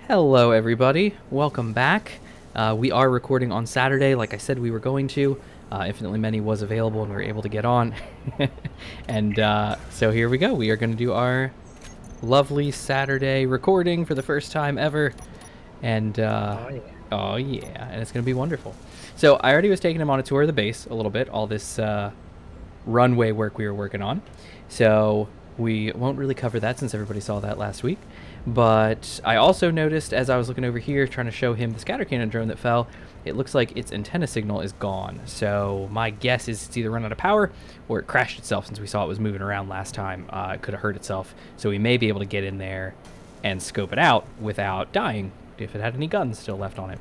Hello, everybody. Welcome back. We are recording on Saturday, like I said we were going to. InfinitelyMany was available and we were able to get on. And so here we go. We are going to do our lovely Saturday recording for the first time ever. And oh yeah, and it's going to be wonderful. So I already was taking him on a tour of the base a little bit, all this runway work we were working on. So we won't really cover that since everybody saw that last week. But I also noticed as I was looking over here trying to show him the scatter cannon drone that fell, it looks like its antenna signal is gone. So my guess is it's either run out of power or it crashed itself since we saw it was moving around last time. It could have hurt itself. So we may be able to get in there and scope it out without dying if it had any guns still left on it.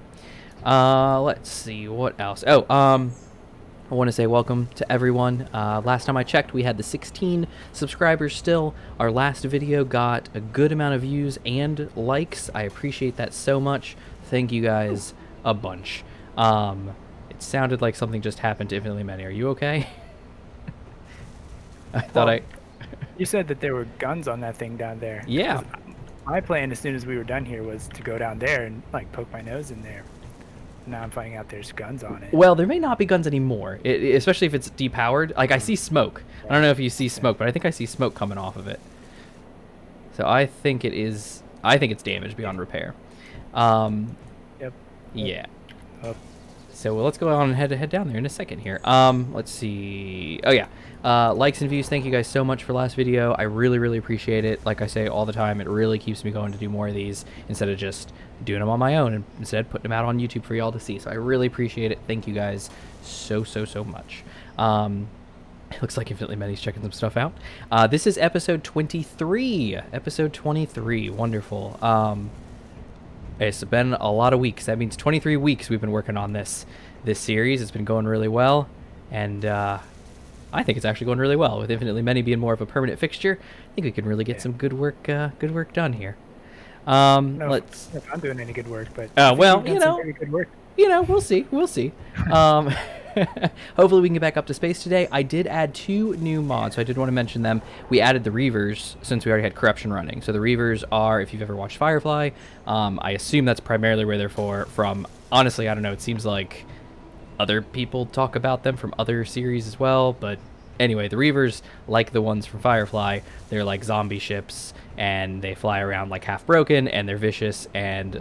Let's see, what else? I want to say welcome to everyone. Last time I checked, we had the 16 subscribers still. Our last video got a good amount of views and likes. I appreciate that so much. Thank you guys a bunch. It sounded like something just happened to InfinitelyMany. Are you okay? You said that there were guns on that thing down there. Yeah. My plan as soon as we were done here was to go down there and like poke my nose in there. Now I'm finding out there's guns on it. Well, there may not be guns anymore, especially if it's depowered. Like, I see smoke. I don't know if you see smoke, but I think I see smoke coming off of it. So I think it's damaged beyond repair. Yep. Yeah. Oh. So let's go on and head down there in a second here. Let's see. Oh, yeah. Likes and views, thank you guys so much for last video. I really, really appreciate it. Like I say all the time, it really keeps me going to do more of these instead of just doing them on my own and instead putting them out on YouTube for y'all to see. So I really appreciate it. Thank you guys so much. It looks like InfinitelyMany's checking some stuff out. This is episode 23. Episode 23. Wonderful. It's been a lot of weeks. That means 23 weeks we've been working on this series. It's been going really well, and I think it's actually going really well. With InfinitelyMany being more of a permanent fixture, I think we can really get some good work done here. Let's. If I'm doing any good work, but well, good work. We'll see. Hopefully we can get back up to space today. I did add 2 new mods, so I did want to mention them. We added the Reavers since we already had corruption running. So the Reavers are, if you've ever watched Firefly, I assume that's primarily where they're from. Honestly, I don't know. It seems like other people talk about them from other series as well, but anyway, the Reavers, like the ones from Firefly, they're like zombie ships, and they fly around like half broken, and they're vicious, and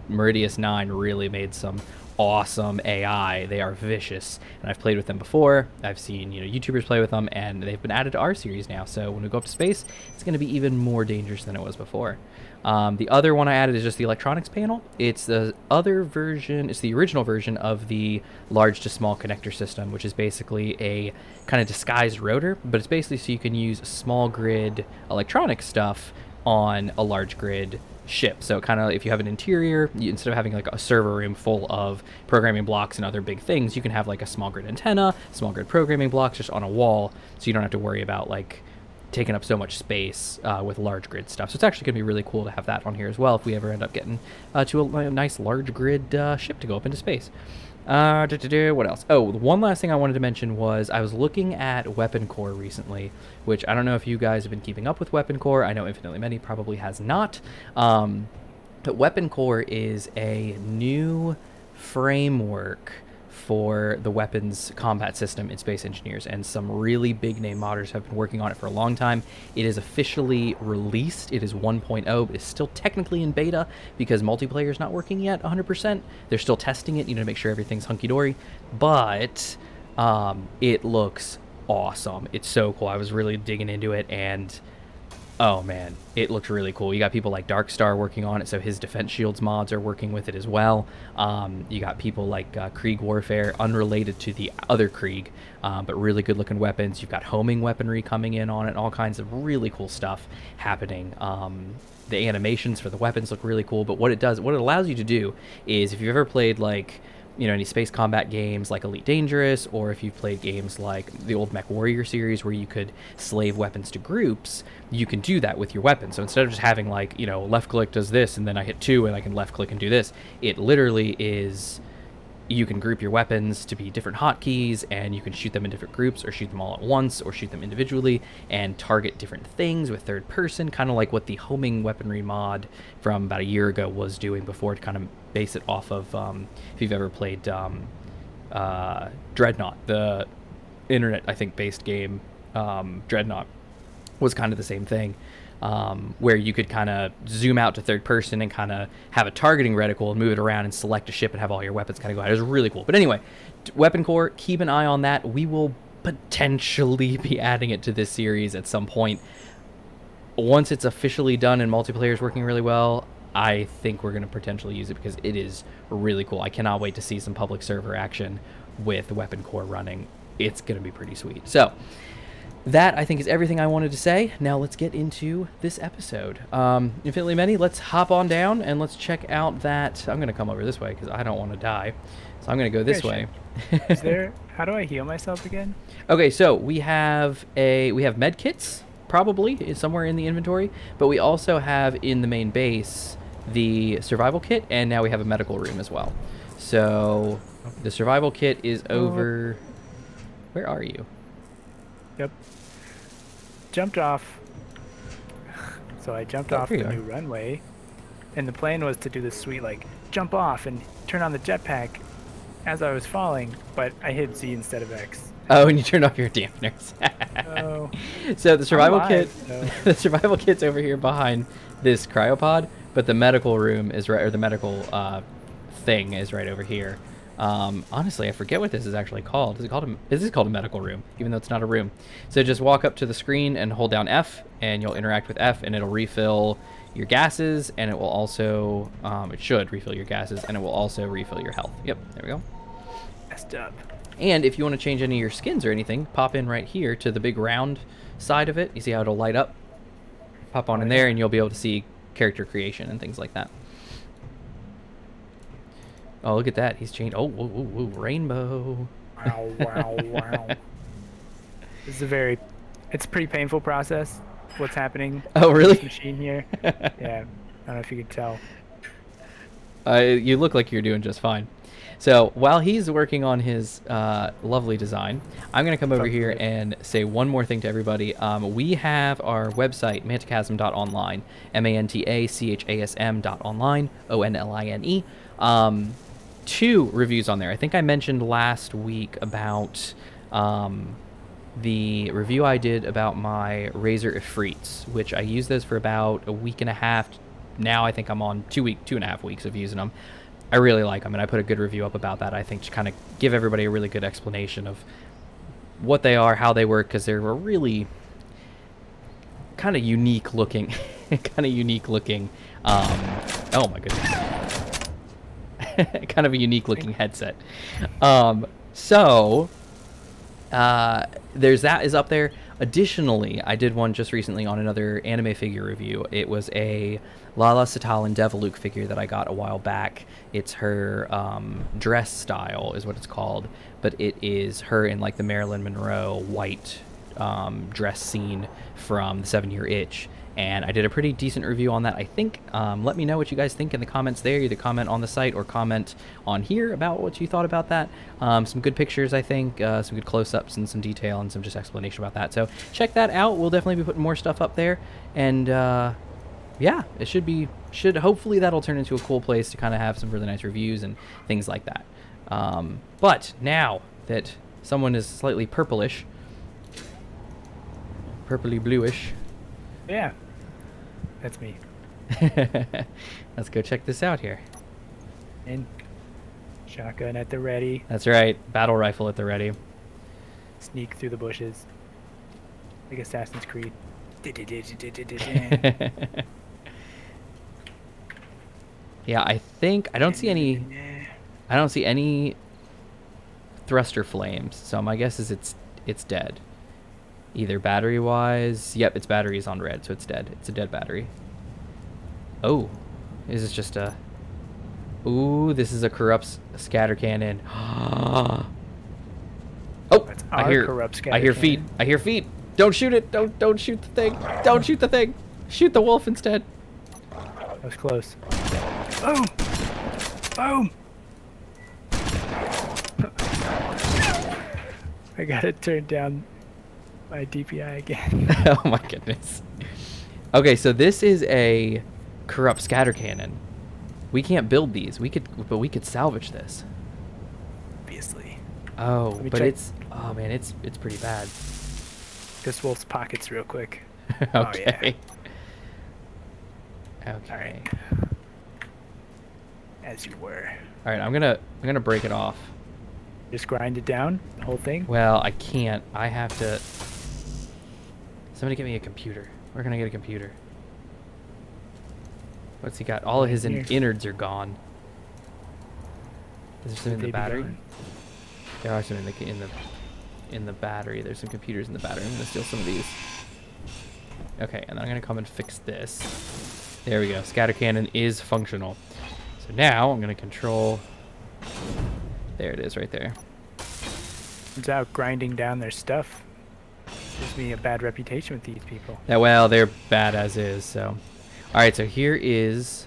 Meridius 9 really made some awesome AI. They are vicious, and I've played with them before. I've seen YouTubers play with them, and they've been added to our series now, so when we go up to space, it's going to be even more dangerous than it was before. The other one I added is just the electronics panel. It's the other version, it's the original version of the large to small connector system, which is basically a kind of disguised rotor, but it's basically so you can use small grid electronic stuff on a large grid ship. So kind of if you have an interior, instead of having like a server room full of programming blocks and other big things, you can have like a small grid antenna, small grid programming blocks just on a wall, so you don't have to worry about like taking up so much space with large grid stuff. So it's actually going to be really cool to have that on here as well if we ever end up getting to a nice large grid ship to go up into space. What else? Oh, one last thing I wanted to mention was I was looking at Weapon Core recently, which I don't know if you guys have been keeping up with Weapon Core. I know InfinitelyMany probably has not. But Weapon Core is a new framework for the weapons combat system in Space Engineers, and some really big name modders have been working on it for a long time. It is officially released. It is 1.0, but it's still technically in beta because multiplayer is not working yet 100%. They're still testing it, to make sure everything's hunky-dory, but it looks awesome. It's so cool. I was really digging into it, and oh man, it looks really cool. You got people like Darkstar working on it, so his defense shields mods are working with it as well. You got people like Krieg Warfare, unrelated to the other Krieg, but really good looking weapons. You've got homing weaponry coming in on it, all kinds of really cool stuff happening. The animations for the weapons look really cool, but what it allows you to do is, if you've ever played like any space combat games like Elite Dangerous, or if you've played games like the old Mech Warrior series where you could slave weapons to groups, you can do that with your weapon. So instead of just having like, left click does this and then I hit 2 and I can left click and do this, it literally is you can group your weapons to be different hotkeys, and you can shoot them in different groups or shoot them all at once or shoot them individually and target different things with third person, kind of like what the homing weaponry mod from about a year ago was doing before, to kind of base it off of, if you've ever played Dreadnought, the internet, I think, based game. Dreadnought was kind of the same thing, where you could kind of zoom out to third person and kind of have a targeting reticle and move it around and select a ship and have all your weapons kind of go out. It was really cool. But anyway, Weapon Core, keep an eye on that. We will potentially be adding it to this series at some point. Once it's officially done and multiplayer is working really well, I think we're going to potentially use it because it is really cool. I cannot wait to see some public server action with Weapon Core running. It's going to be pretty sweet. So that, I think, is everything I wanted to say. Now let's get into this episode. InfinitelyMany, let's hop on down and let's check out that. I'm going to come over this way because I don't want to die. So I'm going to go this way. Is there... How do I heal myself again? Okay, so we have med kits, probably, somewhere in the inventory. But we also have, in the main base, the survival kit. And now we have a medical room as well. So the survival kit is over... Where are you? Yep. Jumped off. So I jumped off the new runway, and the plan was to do this sweet, like, jump off and turn on the jetpack as I was falling, but I hit Z instead of X. Oh, and you turned off your dampeners. Oh. So the survival kit, so. the survival kit's over here behind this cryopod, but the medical room is right, or the medical thing is right over here. Honestly, I forget what this is actually called. Is this called a medical room, even though it's not a room? So just walk up to the screen and hold down F, and you'll interact with F, and it'll refill your gases, and it will also, it should refill your gases, and it will also refill your health. Yep, there we go. Messed up. And if you want to change any of your skins or anything, pop in right here to the big round side of it. You see how it'll light up? Pop on in there, and you'll be able to see character creation and things like that. Oh, look at that. He's changed. Oh, whoa, whoa, whoa, rainbow. Wow, wow, wow. This is it's a pretty painful process, what's happening. Oh, really? This machine here. Yeah, I don't know if you could tell. You look like you're doing just fine. So while he's working on his lovely design, I'm going to come over here and say one more thing to everybody. We have our website, mantachasm.online, mantachasm.online, online. 2 reviews on there. I think I mentioned last week about the review I did about my Razer Ifrits, which I used those for about a week and a half. Now I think I'm on 2.5 weeks of using them. I really like them, and I put a good review up about that, I think, to kind of give everybody a really good explanation of what they are, how they work, because they're a really kind of unique looking, oh my goodness. Kind of a unique looking headset. There's that is up there. Additionally, I did one just recently on another anime figure review. It was a Lala Satalan Deviluke figure that I got a while back. It's her dress style is what it's called, but it is her in like the Marilyn Monroe white dress scene from the 7-Year Itch. And I did a pretty decent review on that, I think. Let me know what you guys think in the comments there. Either comment on the site or comment on here about what you thought about that. Some good pictures, I think. Some good close-ups and some detail and some just explanation about that. So check that out. We'll definitely be putting more stuff up there. And yeah, it hopefully that'll turn into a cool place to kind of have some really nice reviews and things like that. But now that someone is slightly purplish, purpley bluish. Yeah, that's me. Let's go check this out here. And shotgun at the ready. That's right, battle rifle at the ready. Sneak through the bushes, like Assassin's Creed. Yeah, I don't see any thruster flames, so my guess is it's dead. Either battery-wise... Yep, its battery is on red, so it's dead. It's a dead battery. Oh. This is just a... Ooh, this is a corrupt scatter cannon. Oh, I hear feet. I hear feet. Don't shoot it. Don't shoot the thing. Don't shoot the thing. Shoot the wolf instead. That was close. Boom! Boom! I gotta turn down my DPI again. Oh my goodness. Okay, so this is a corrupt scatter cannon. We can't build these. But we could salvage this. Obviously. Oh, but check. oh man, it's pretty bad. This wolf's pockets real quick. Okay. Oh, yeah. Okay. All right. As you were. All right, I'm gonna break it off. Just grind it down, the whole thing. Well, I can't. I have to. Somebody get me a computer. Where can I get a computer? What's he got? All of his innards are gone. Is there some in the battery? There are some in the battery. There's some computers in the battery. I'm gonna steal some of these. Okay, and then I'm gonna come and fix this. There we go. Scatter cannon is functional. So now I'm gonna control. There it is, right there. Turns out grinding down their stuff gives me a bad reputation with these people. Yeah, well, they're bad as is. So, all right. So here is.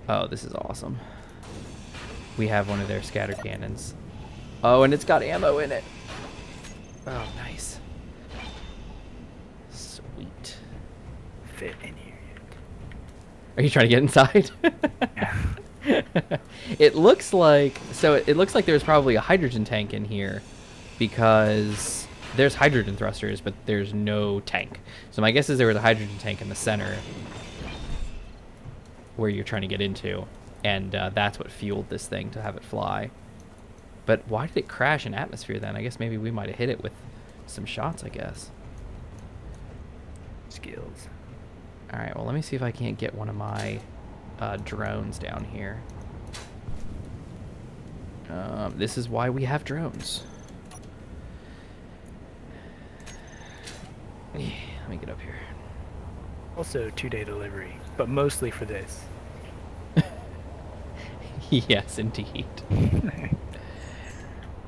Oh, this is awesome. We have one of their scatter cannons. Oh, and it's got ammo in it. Oh, nice. Sweet. Fit in here. Are you trying to get inside? It looks like there's probably a hydrogen tank in here because there's hydrogen thrusters, but there's no tank. So my guess is there was a hydrogen tank in the center where you're trying to get into, and that's what fueled this thing to have it fly. But why did it crash in atmosphere then? I guess maybe we might have hit it with some shots, I guess. Skills. All right, well, let me see if I can't get one of my drones down here. This is why we have drones. Yeah, let me get up here. Also 2-day delivery, but mostly for this. Yes, indeed.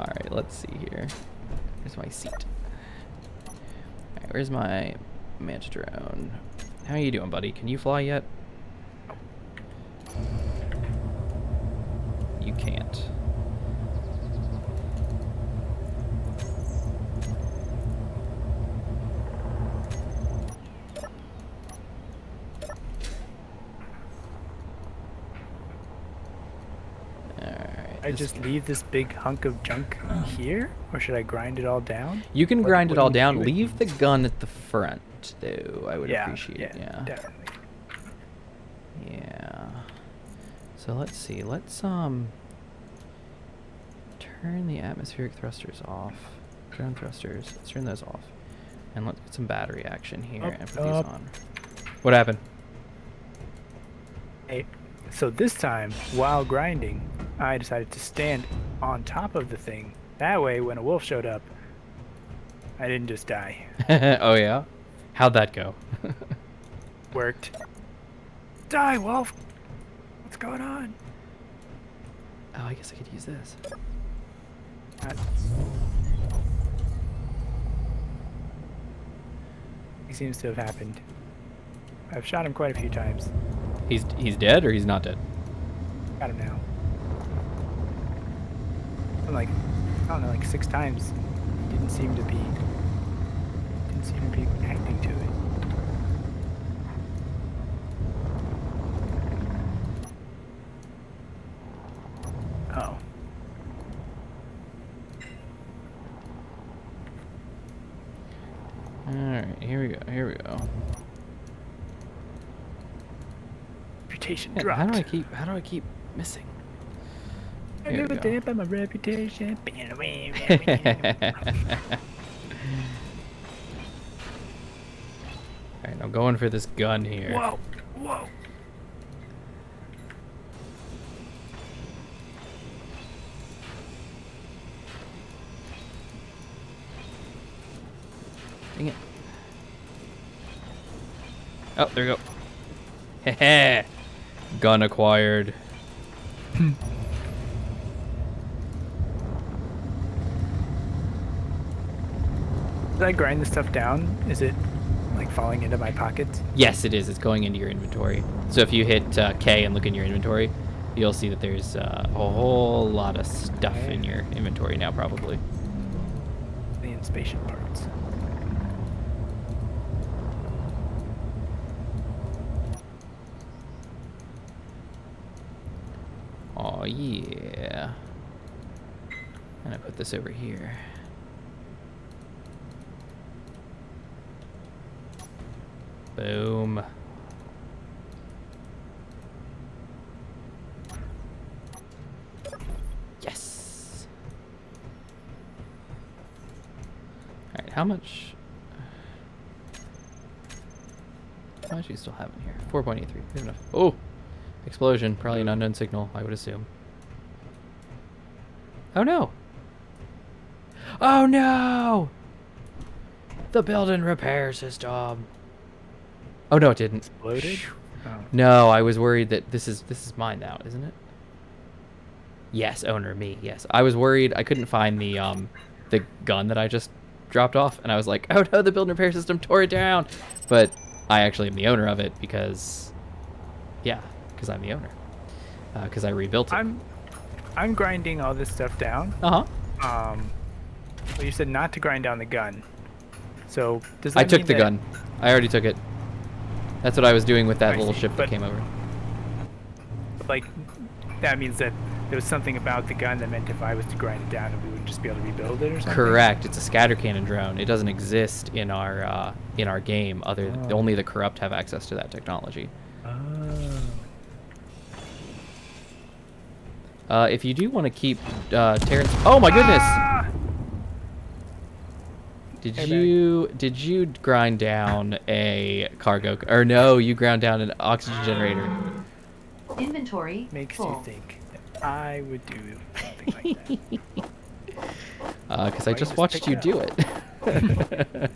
All right, let's see here. Where's my seat? All right, where's my Manta drone? How are you doing, buddy? Can you fly yet? You can't. I just leave this big hunk of junk here, or should I grind it all down? You can grind it all down. Leave the gun at the front, though. I would appreciate. Yeah. Definitely. Yeah. So let's see. Let's turn the atmospheric thrusters off. Drone thrusters. Let's turn those off. And let's get some battery action here and put these on. What happened? Hey, so this time, while grinding, I decided to stand on top of the thing. That way, when a wolf showed up, I didn't just die. Oh, yeah? How'd that go? Worked. Die, wolf! What's going on? Oh, I guess I could use this. He seems to have happened. I've shot him quite a few times. He's dead or he's not dead? Got him now. I'm like, I don't know, like 6 times. Didn't seem to be acting to it. Oh. Alright, here we go. Reputation Man, dropped. how do I keep missing? I never did by my reputation. Alright, I'm going for this gun here. Whoa, whoa. Dang it. Oh, there we go. Heh. Gun acquired. Did I grind this stuff down? Is it like falling into my pockets? Yes, it is. It's going into your inventory. So if you hit K and look in your inventory, you'll see that there's a whole lot of stuff in your inventory now, probably. and spaceship parts. Oh yeah. And I put this over here. Boom. Yes. All right, how much do you still have in here? 4.83. Good enough. Oh, explosion. Probably an unknown signal, I would assume. Oh no. Oh no! The building repair system. Oh no, it didn't. Exploded? Oh. No, I was worried that this is mine now, isn't it? Yes, owner, me. Yes, I was worried. I couldn't find the gun that I just dropped off, and I was like, oh no, the build and repair system tore it down. But I actually am the owner of it because, yeah, because I'm the owner. Because I rebuilt it. I'm grinding all this stuff down. Uh-huh. Well, you said not to grind down the gun. So does that I took mean the that, gun. I already took it. That's what I was doing with that I little see, ship that but- came over. like, that means that there was something about the gun that meant if I was to grind it down, we would just be able to rebuild it or something? Correct. It's a scatter cannon drone. It doesn't exist in our game. Only the corrupt have access to that technology. If you do want to keep Terrence. Oh my goodness! Did you grind down a cargo? Or no, you ground down an oxygen generator. Inventory Makes full. you think that I would do something like that. Because I just watched you do it.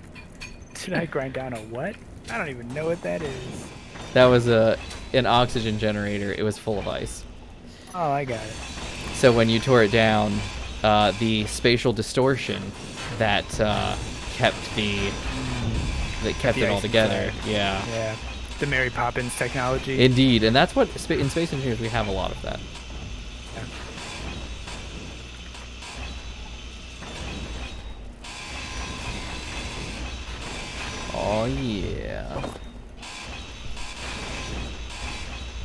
Did I grind down a what? I don't even know what that is. That was an oxygen generator. It was full of ice. Oh, I got it. So when you tore it down, the spatial distortion that kept it all ice together. inside. Yeah. Yeah. The Mary Poppins technology. Indeed, and that's what in Space Engineers we have a lot of that. Yeah. Oh yeah.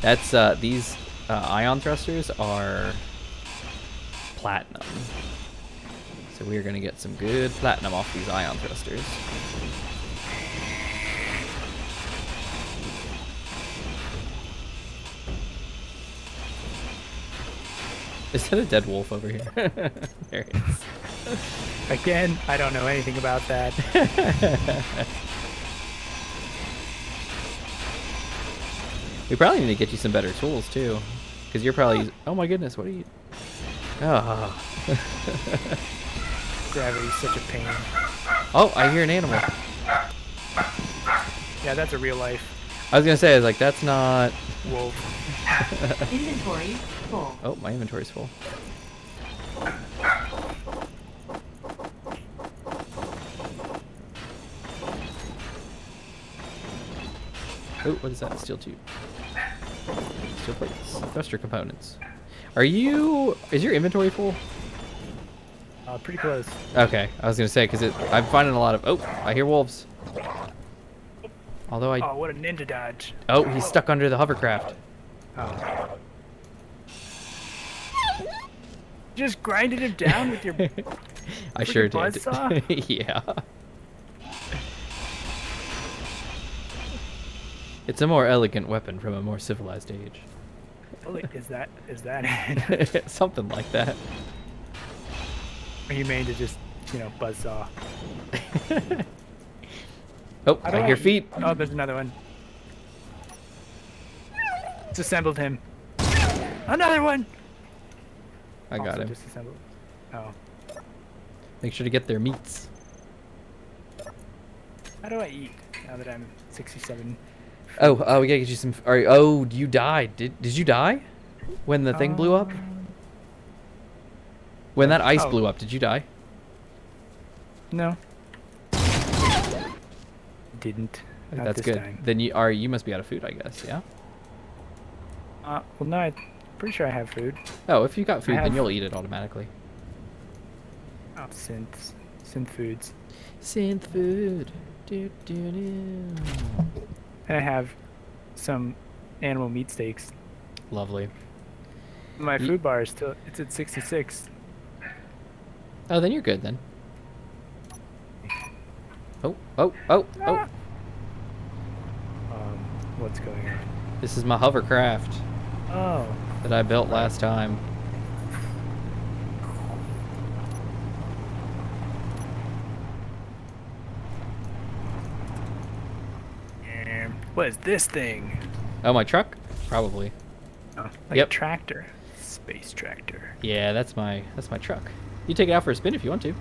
That's these ion thrusters are platinum. So we are going to get some good platinum off these ion thrusters. Is that a dead wolf over here? There it is. Again, I don't know anything about that. We probably need to get you some better tools too, because you're probably. Oh my goodness, what are you? Oh. Gravity's such a pain. Oh, I hear an animal. Yeah, that's a real life I was gonna say, I was like, that's not. wolf. Inventory full. Oh, my inventory's full. Oh, what is that? Steel tube. Steel plates. Thruster components. Is your inventory full? Pretty close. Okay, I was gonna say, because I'm finding a lot of. Oh, I hear wolves. Although Oh, what a ninja dodge. Oh, he's stuck under the hovercraft. Oh. Just grinded him down with your I sure freaking did. buzzsaw? Yeah. It's a more elegant weapon from a more civilized age. Holy, is that it? Something like that. Or you mean to just, buzzsaw? Oh, How do I hear feet. Oh, there's another one. Disassembled him. Another one! I got Also him. Disassembled. Oh. Make sure to get their meats. How do I eat now that I'm 67? Oh, we gotta get you some. Oh, you died. Did you die when the thing blew up? When that ice Oh. blew up, did you die? No. Didn't. Not That's this good. time. Then you must be out of food, I guess. Yeah. Well, no, I'm pretty sure I have food. Oh, if you got food, then have- you'll eat it automatically. Oh, synths. Synth foods. Synth food. Do, do, do. And I have some animal meat steaks. Lovely. My food bar is still, it's at 66. Oh, then you're good then. Oh, oh, oh, oh. What's going on? This is my hovercraft Oh. that I built last time. What is this thing? Oh, my truck? Probably. Oh, like Yep. a tractor. Space tractor. Yeah, that's my truck. You take it out for a spin if you want to.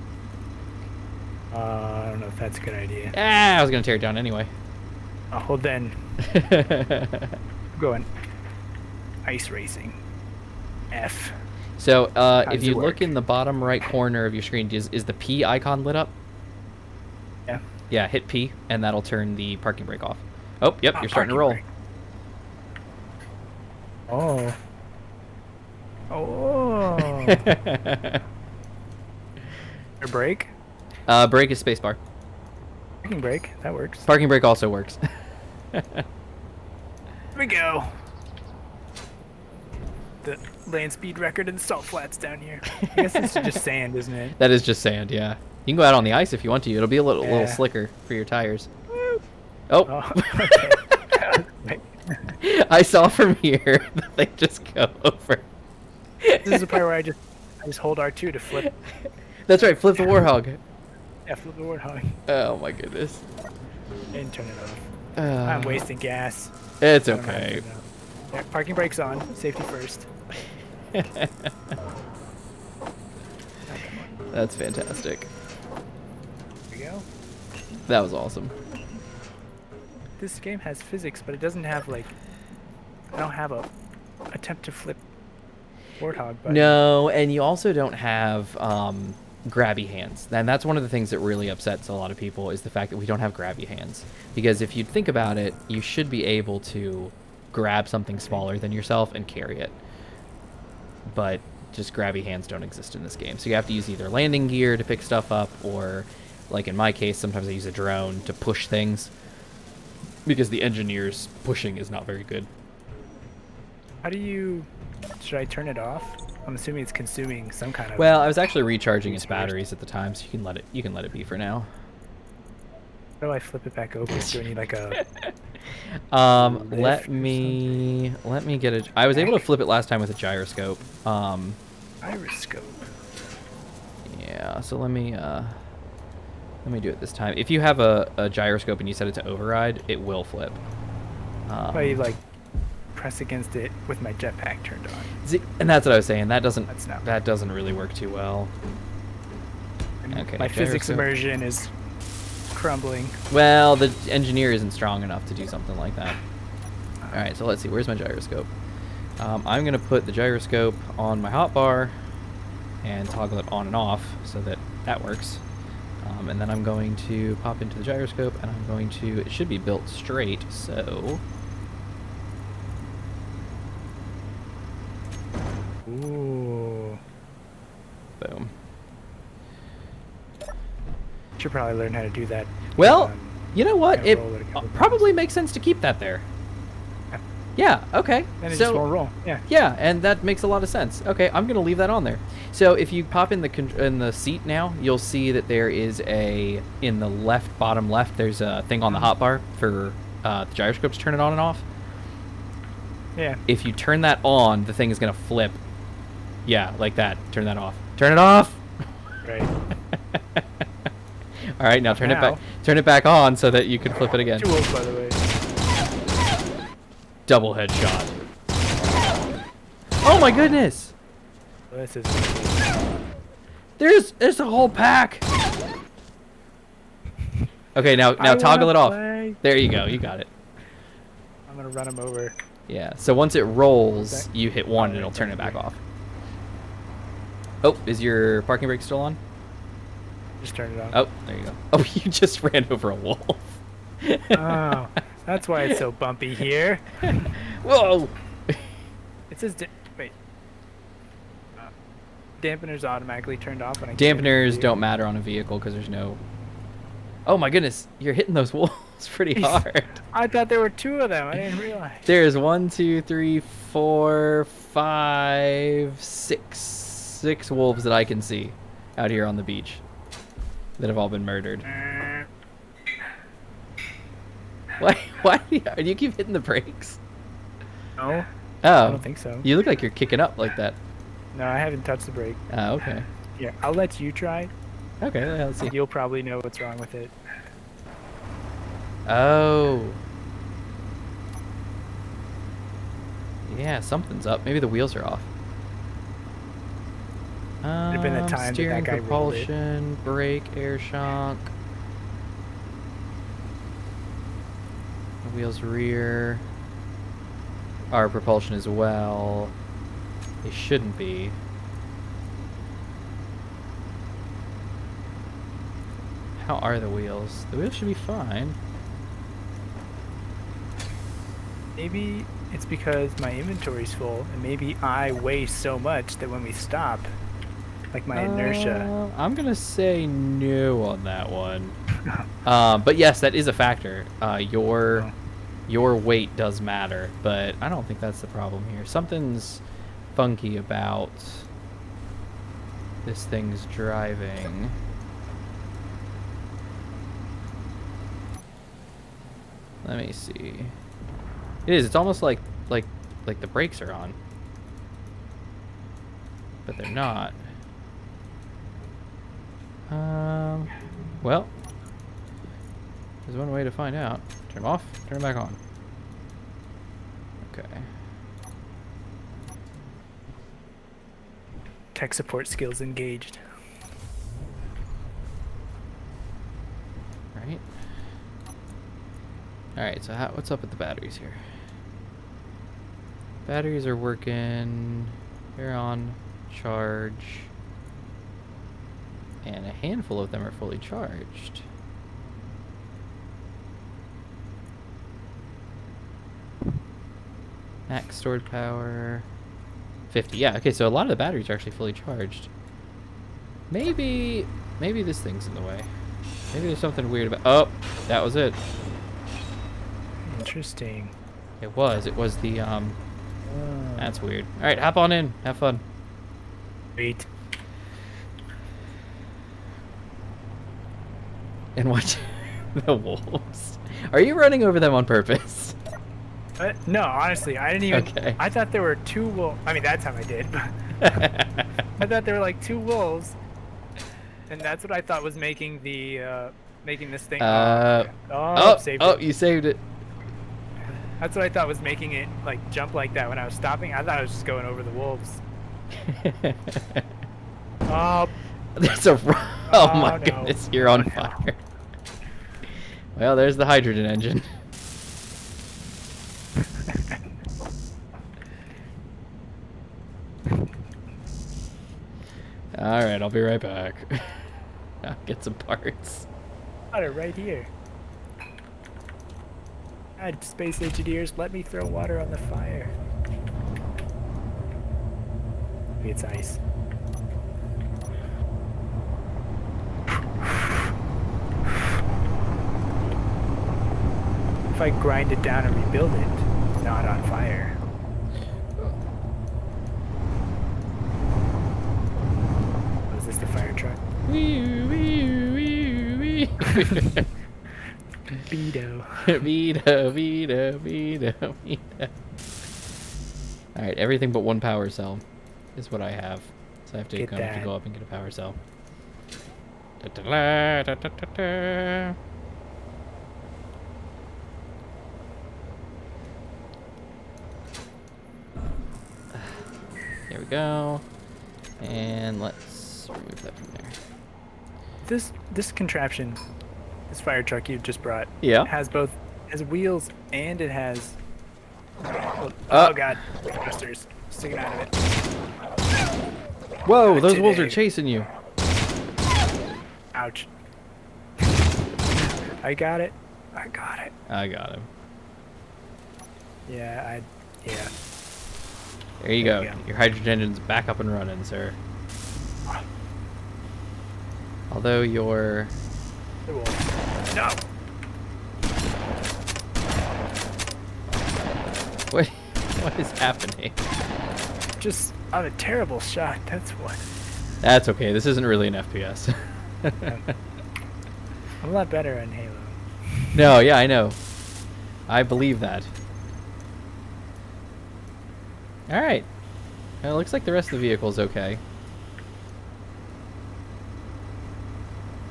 I don't know if that's a good idea. Ah, I was gonna tear it down anyway. Oh, well then, I'm going ice racing. F. So, How if does you it look work? in the bottom right corner of your screen, is the P icon lit up? Yeah. Yeah, hit P, and that'll turn the parking brake off. Oh, yep, Ah, you're starting to parking roll. brake. Oh. Oh. A brake? Brake is spacebar. Parking brake. That works. Parking brake also works. Here we go. The land speed record in the salt flats down here. I guess it's just sand, isn't it? That is just sand, yeah. You can go out on the ice if you want to. It'll be a little Yeah. slicker for your tires. Oh, Oh, okay. I saw from here that they just go over. This is the part where I just hold R2 to flip. That's right, flip the Warhog. Yeah, flip the warthog Oh my goodness. and turn it off. I'm wasting gas. It's I don't know how to okay. do that. Yeah, parking brakes on. Safety first. That's fantastic. Here we go. That was awesome. This game has physics, but it doesn't have like. I don't have a attempt to flip warthog button. No, and you also don't have grabby hands. And that's one of the things that really upsets a lot of people is the fact that we don't have grabby hands. Because if you think about it, you should be able to grab something smaller than yourself and carry it. But just grabby hands don't exist in this game. So you have to use either landing gear to pick stuff up or, like in my case, sometimes I use a drone to push things. Because the engineer's pushing is not very good. How do you? Should I turn it off? I'm assuming it's consuming some kind of. Well, I was actually recharging its batteries at the time, so you can let it be for now. How do I flip it back over? Do I need like a? Let me get it. I was able to flip it last time with a gyroscope. Gyroscope. Yeah, so let me do it this time. If you have a gyroscope and you set it to override, it will flip. I like press against it with my jetpack turned on. And that's what I was saying. That That's not doesn't really work too well. Okay. My physics gyroscope. immersion is crumbling. Well, the engineer isn't strong enough to do something like that. All right, so let's see. Where's my gyroscope? I'm going to put the gyroscope on my hotbar and toggle it on and off so that that works. And then I'm going to pop into the gyroscope, and I'm going to... It should be built straight, so... Ooh. Boom. Should probably learn how to do that. Well, you know what? kinda It roll it a couple probably makes sense to keep that there. Yeah, okay. And it so, just won't roll. Yeah. yeah, and that makes a lot of sense. Okay, I'm going to leave that on there. So if you pop in the seat now, you'll see that there is in the left, bottom left, there's a thing on the hotbar for the gyroscope to turn it on and off. Yeah. If you turn that on, the thing is going to flip. Yeah, like that. Turn that off. Turn it off! Right. All right, now turn it Now. back. Turn it back on so that you can flip it again. Too old, by the way. Double headshot. Oh my goodness! This is. There's a whole pack. Okay, now I toggle it wanna off. play. There you go. You got it. I'm gonna run him over. Yeah. So once it rolls, Okay. you hit 1 and it'll turn it back off. Oh, is your parking brake still on? Just turn it on. Oh, there you go. Oh, you just ran over a wolf. Oh, that's why it's so bumpy here. Whoa! It says wait. dampeners automatically turned off when I Dampeners don't matter on a vehicle because there's no... Oh my goodness, you're hitting those walls pretty hard. I thought there were 2 of them. I didn't realize. There's 1, 2, 3, 4, 5, 6 wolves that I can see out here on the beach that have all been murdered. Why do you keep hitting the brakes? No. Oh. I don't think so. You look like you're kicking up like that. No, I haven't touched the brake. Oh, okay. Yeah, I'll let you try. Okay, let's see. You'll probably know what's wrong with it. Oh. Yeah, something's up. Maybe the wheels are off. Have been the time steering, that guy rolled it. propulsion, brake, air shock. The wheels rear. Our propulsion as well. They shouldn't be. How are the wheels? The wheels should be fine. Maybe it's because my inventory's full, and maybe I weigh so much that when we stop, like my inertia. I'm gonna say no on that one. But yes, that is a factor. Your weight does matter, but I don't think that's the problem here. Something's funky about this thing's driving. Let me see. It is. It's almost like the brakes are on, but they're not. Well, there's one way to find out. Turn them off. Turn them back on. Okay. Tech support skills engaged. Right. Alright, so what's up with the batteries here? Batteries are working. They're on charge. And a handful of them are fully charged. Max stored power 50. Yeah, okay, so a lot of the batteries are actually fully charged. Maybe this thing's in the way. Maybe there's something weird about... Oh, that was it. Interesting. It was the that's weird. All right, hop on in. Have fun. Wait. And watch the wolves. Are you running over them on purpose? No, honestly, I didn't even. Okay. I thought there were 2 wolves. I mean, that time I did, but I thought there were like 2 wolves, and that's what I thought was making the making this thing. Saved it. You saved it. That's what I thought was making it like jump like that when I was stopping. I thought I was just going over the wolves. There's a. Oh my no. goodness, you're on fire. Well, there's the hydrogen engine. All right, I'll be right back. I'll get some parts. Got it right here. God, space engineers, let me throw water on the fire. Maybe it's ice. If I grind it down and rebuild it, not on fire. Was this the fire truck? Beto. Beto. Alright, everything but one power cell is what I have. So I have to, have to go up and get a power cell. There we go. And let's remove that from there. This contraption, this fire truck you just brought, has wheels and it has oh god, thrusters sticking out of it. Whoa, those wolves are chasing you. Ouch. I got it. I got him. Yeah. There you go. Your hydrogen engine's back up and running, sir. Although you're... No! What, what is happening? Just on a terrible shot, that's what. That's okay. This isn't really an FPS. I'm a lot better on Halo. No, yeah, I know. I believe that. Alright. Well, it looks like the rest of the vehicle's okay.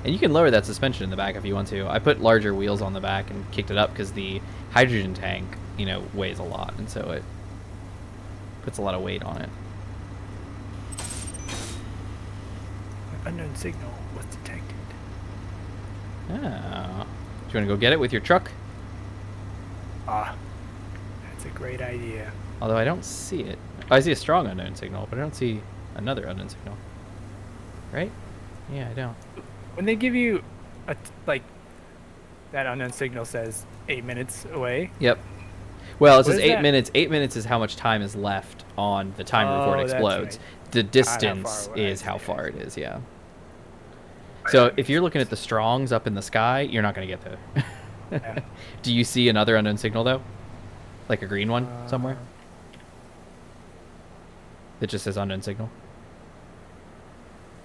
And you can lower that suspension in the back if you want to. I put larger wheels on the back and kicked it up because the hydrogen tank, you know, weighs a lot, and so it puts a lot of weight on it. Unknown signal was detected. Oh. Do you want to go get it with your truck? Ah, that's a great idea. Although I don't see it. Oh, I see a strong unknown signal, but I don't see another unknown signal. Right? Yeah, I don't. When they give you like that unknown signal says 8 minutes away. Yep. Well, it What says is 8 that? minutes. 8 minutes is how much time is left on the timer before it Oh, that's explodes. right. The Not how distance far away. is how far it is, yeah. So if you're looking at the strongs up in the sky, you're not going to get there. Yeah. Do you see another unknown signal, though? Like a green one somewhere? That just says unknown signal?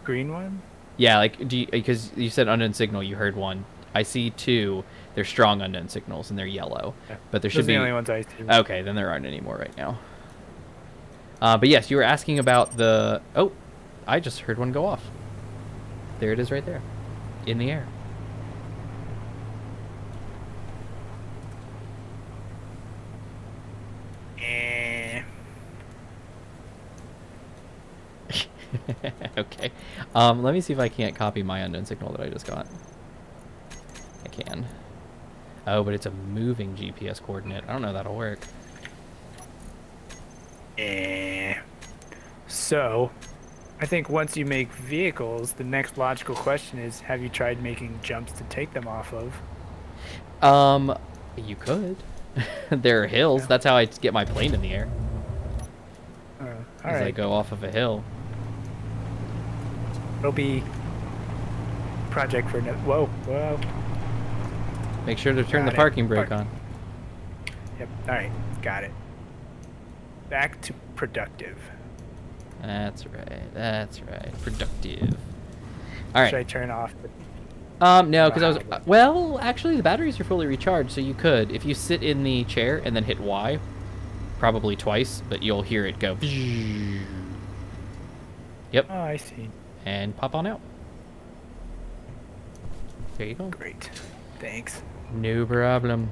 Green one? Yeah, like, because you said unknown signal, you heard one. I see two. They're strong unknown signals, and they're yellow. Yeah. But there Those should are be... the only ones I see. Okay, then there aren't any more right now. But yes, you were asking about the... Oh, I just heard one go off. There it is right there. In the air. Eh. Okay. Let me see if I can't copy my unknown signal that I just got. I can. Oh, but it's a moving GPS coordinate. I don't know if that'll work. So, I think once you make vehicles, the next logical question is, have you tried making jumps to take them off of? You could. There are hills. Yeah. That's how I get my plane in the air. All As I right. go off of a hill. It'll be project for no. Whoa, whoa. Make sure to turn Got the it. parking brake Park. on. Yep. All right. Got it. Back to productive. That's right. That's right. Productive. All Should I right. turn off the... No, because I was... Wow. Well, actually, the batteries are fully recharged, so you could. If you sit in the chair and then hit Y, probably twice, but you'll hear it go... Yep. Oh, I see. And pop on out. There you go. Great. Thanks. No problem.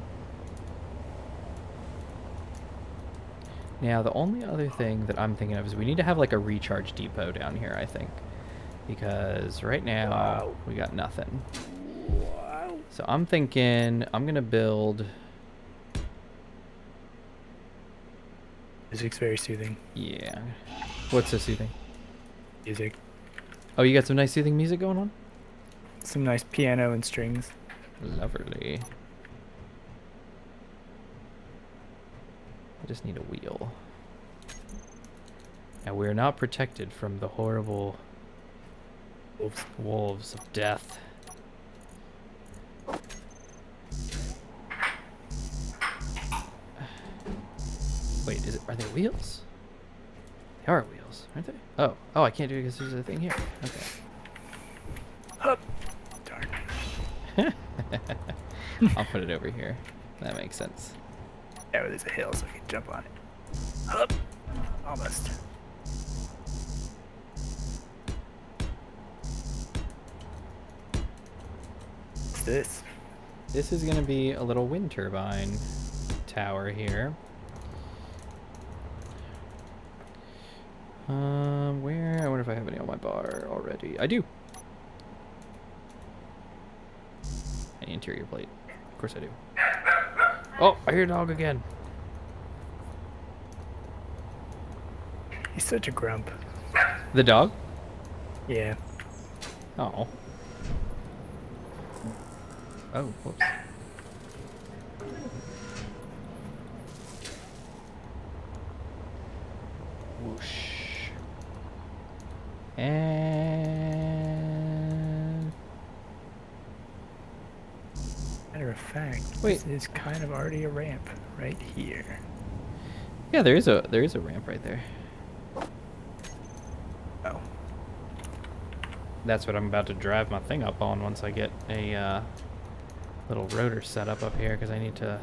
Now, the only other thing that I'm thinking of is we need to have like a recharge depot down here, I think. Because right now, Wow. we got nothing. Wow. So I'm thinking I'm going to build... Music's very soothing. Yeah. What's so soothing? Music. Oh, you got some nice soothing music going on? Some nice piano and strings. Lovely. I just need a wheel. Now, we're not protected from the horrible wolves of death. Wait, are they wheels? They are wheels, aren't they? Oh, I can't do it because there's a thing here. Okay. Hup. Darn. I'll put it over here. That makes sense. Yeah, well, there's a hill, so I can jump on it. Hup. Almost. What's this? This is going to be a little wind turbine tower here. Where? I wonder if I have any on my bar already. I do. Any interior plate. Of course I do. Oh, I hear a dog again. He's such a grump. The dog? Yeah. Oh. Oh, whoops. Whoosh. And fact, Wait. this is kind of already a ramp right here. Yeah, there is a ramp right there. Oh. That's what I'm about to drive my thing up on once I get a little rotor set up here, because I need to...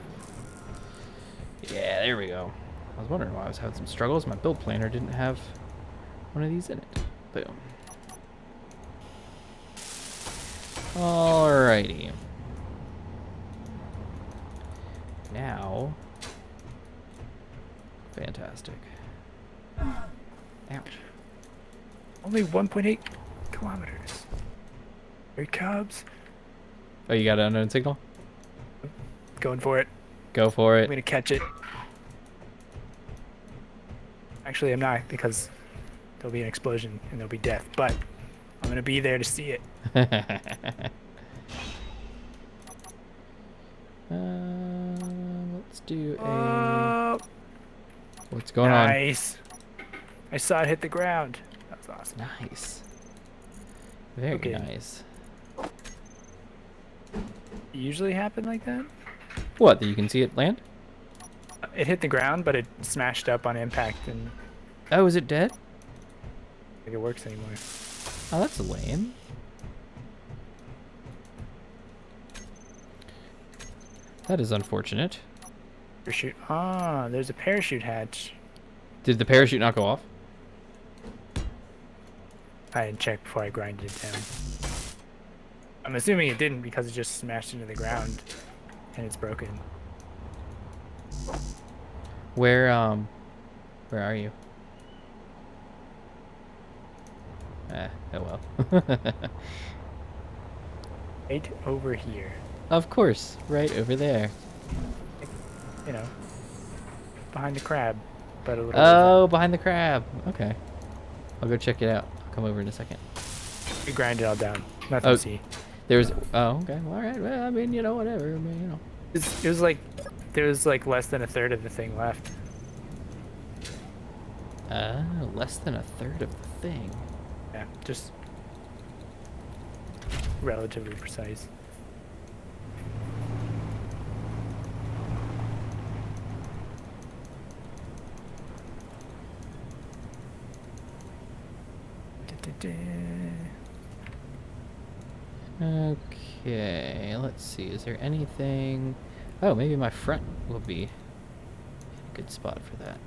Yeah, there we go. I was wondering why I was having some struggles. My build planner didn't have one of these in it. Boom. Alrighty. Now... Fantastic. Ouch. Only 1.8 kilometers. Here Cubs. Oh, you got an unknown signal? Going for it. Go for I'm it. gonna catch it. Actually, I'm not, because there'll be an explosion and there'll be death, but I'm gonna be there to see it. Let's do a... Oh, What's going on? nice. I saw it hit the ground. That was awesome. Nice. Very Okay. nice. It usually happen like that? What, that you can see it land? It hit the ground, but it smashed up on impact, and I Oh, is it dead? don't think it works anymore. Oh, that's lame. That is unfortunate. Parachute. Ah, there's a parachute hatch. Did the parachute not go off? I didn't check before I grinded it down. I'm assuming it didn't, because it just smashed into the ground and it's broken. Where are you? Oh well. Right over here. Of course, right over there. You know, behind the crab, but a little. Oh, behind the crab. Okay. I'll go check it out. I'll come over in a second. We grind it all down. Nothing Oh. to see. There's... Oh, okay. Well, all right. Well, I mean, you know, whatever. I mean, you know. It was like there was like less than a third of the thing left. Less than a third of the thing. Yeah, just relatively precise. Okay, let's see. Is there anything... Oh, maybe my front will be a good spot for that.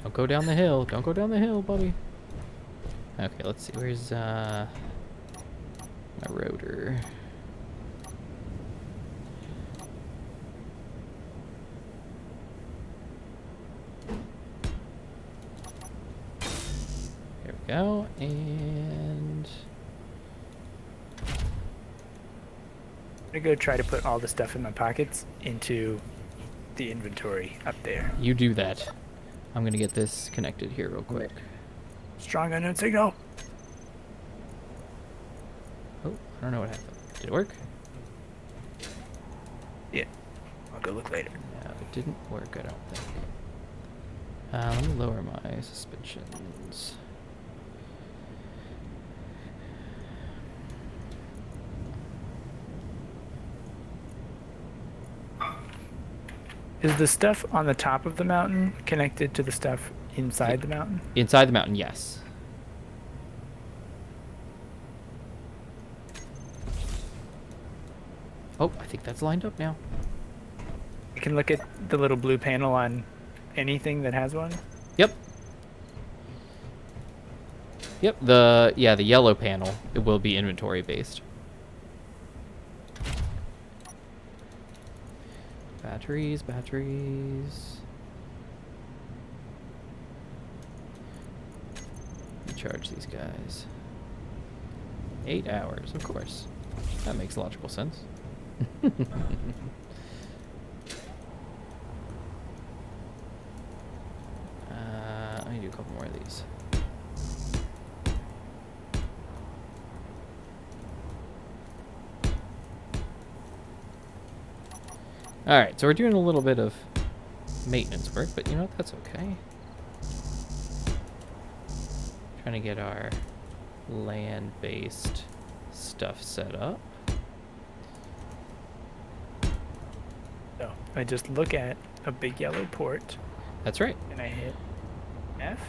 Don't go down the hill. Don't go down the hill, Bobby. Okay, let's see. Where's my rotor? There we go. And... I'm gonna go try to put all the stuff in my pockets into the inventory up there. you do that. I'm gonna get this connected here real quick. Strong unknown signal. Oh, I don't know what happened. Did it work? Yeah, I'll go look later. No, it didn't work, I don't think. Let me lower my suspensions. Is the stuff on the top of the mountain connected to the stuff inside the mountain? Inside the mountain, yes. Oh, I think that's lined up now. You can look at the little blue panel on anything that has one. Yep. Yep, the yellow panel, it will be inventory based. Batteries. Recharge these guys. 8 hours, of course. That makes logical sense. Let me do a couple more of these. Alright, so we're doing a little bit of maintenance work, but you know what, that's okay. Trying to get our land-based stuff set up. I just look at a big yellow port That's right. and I hit F.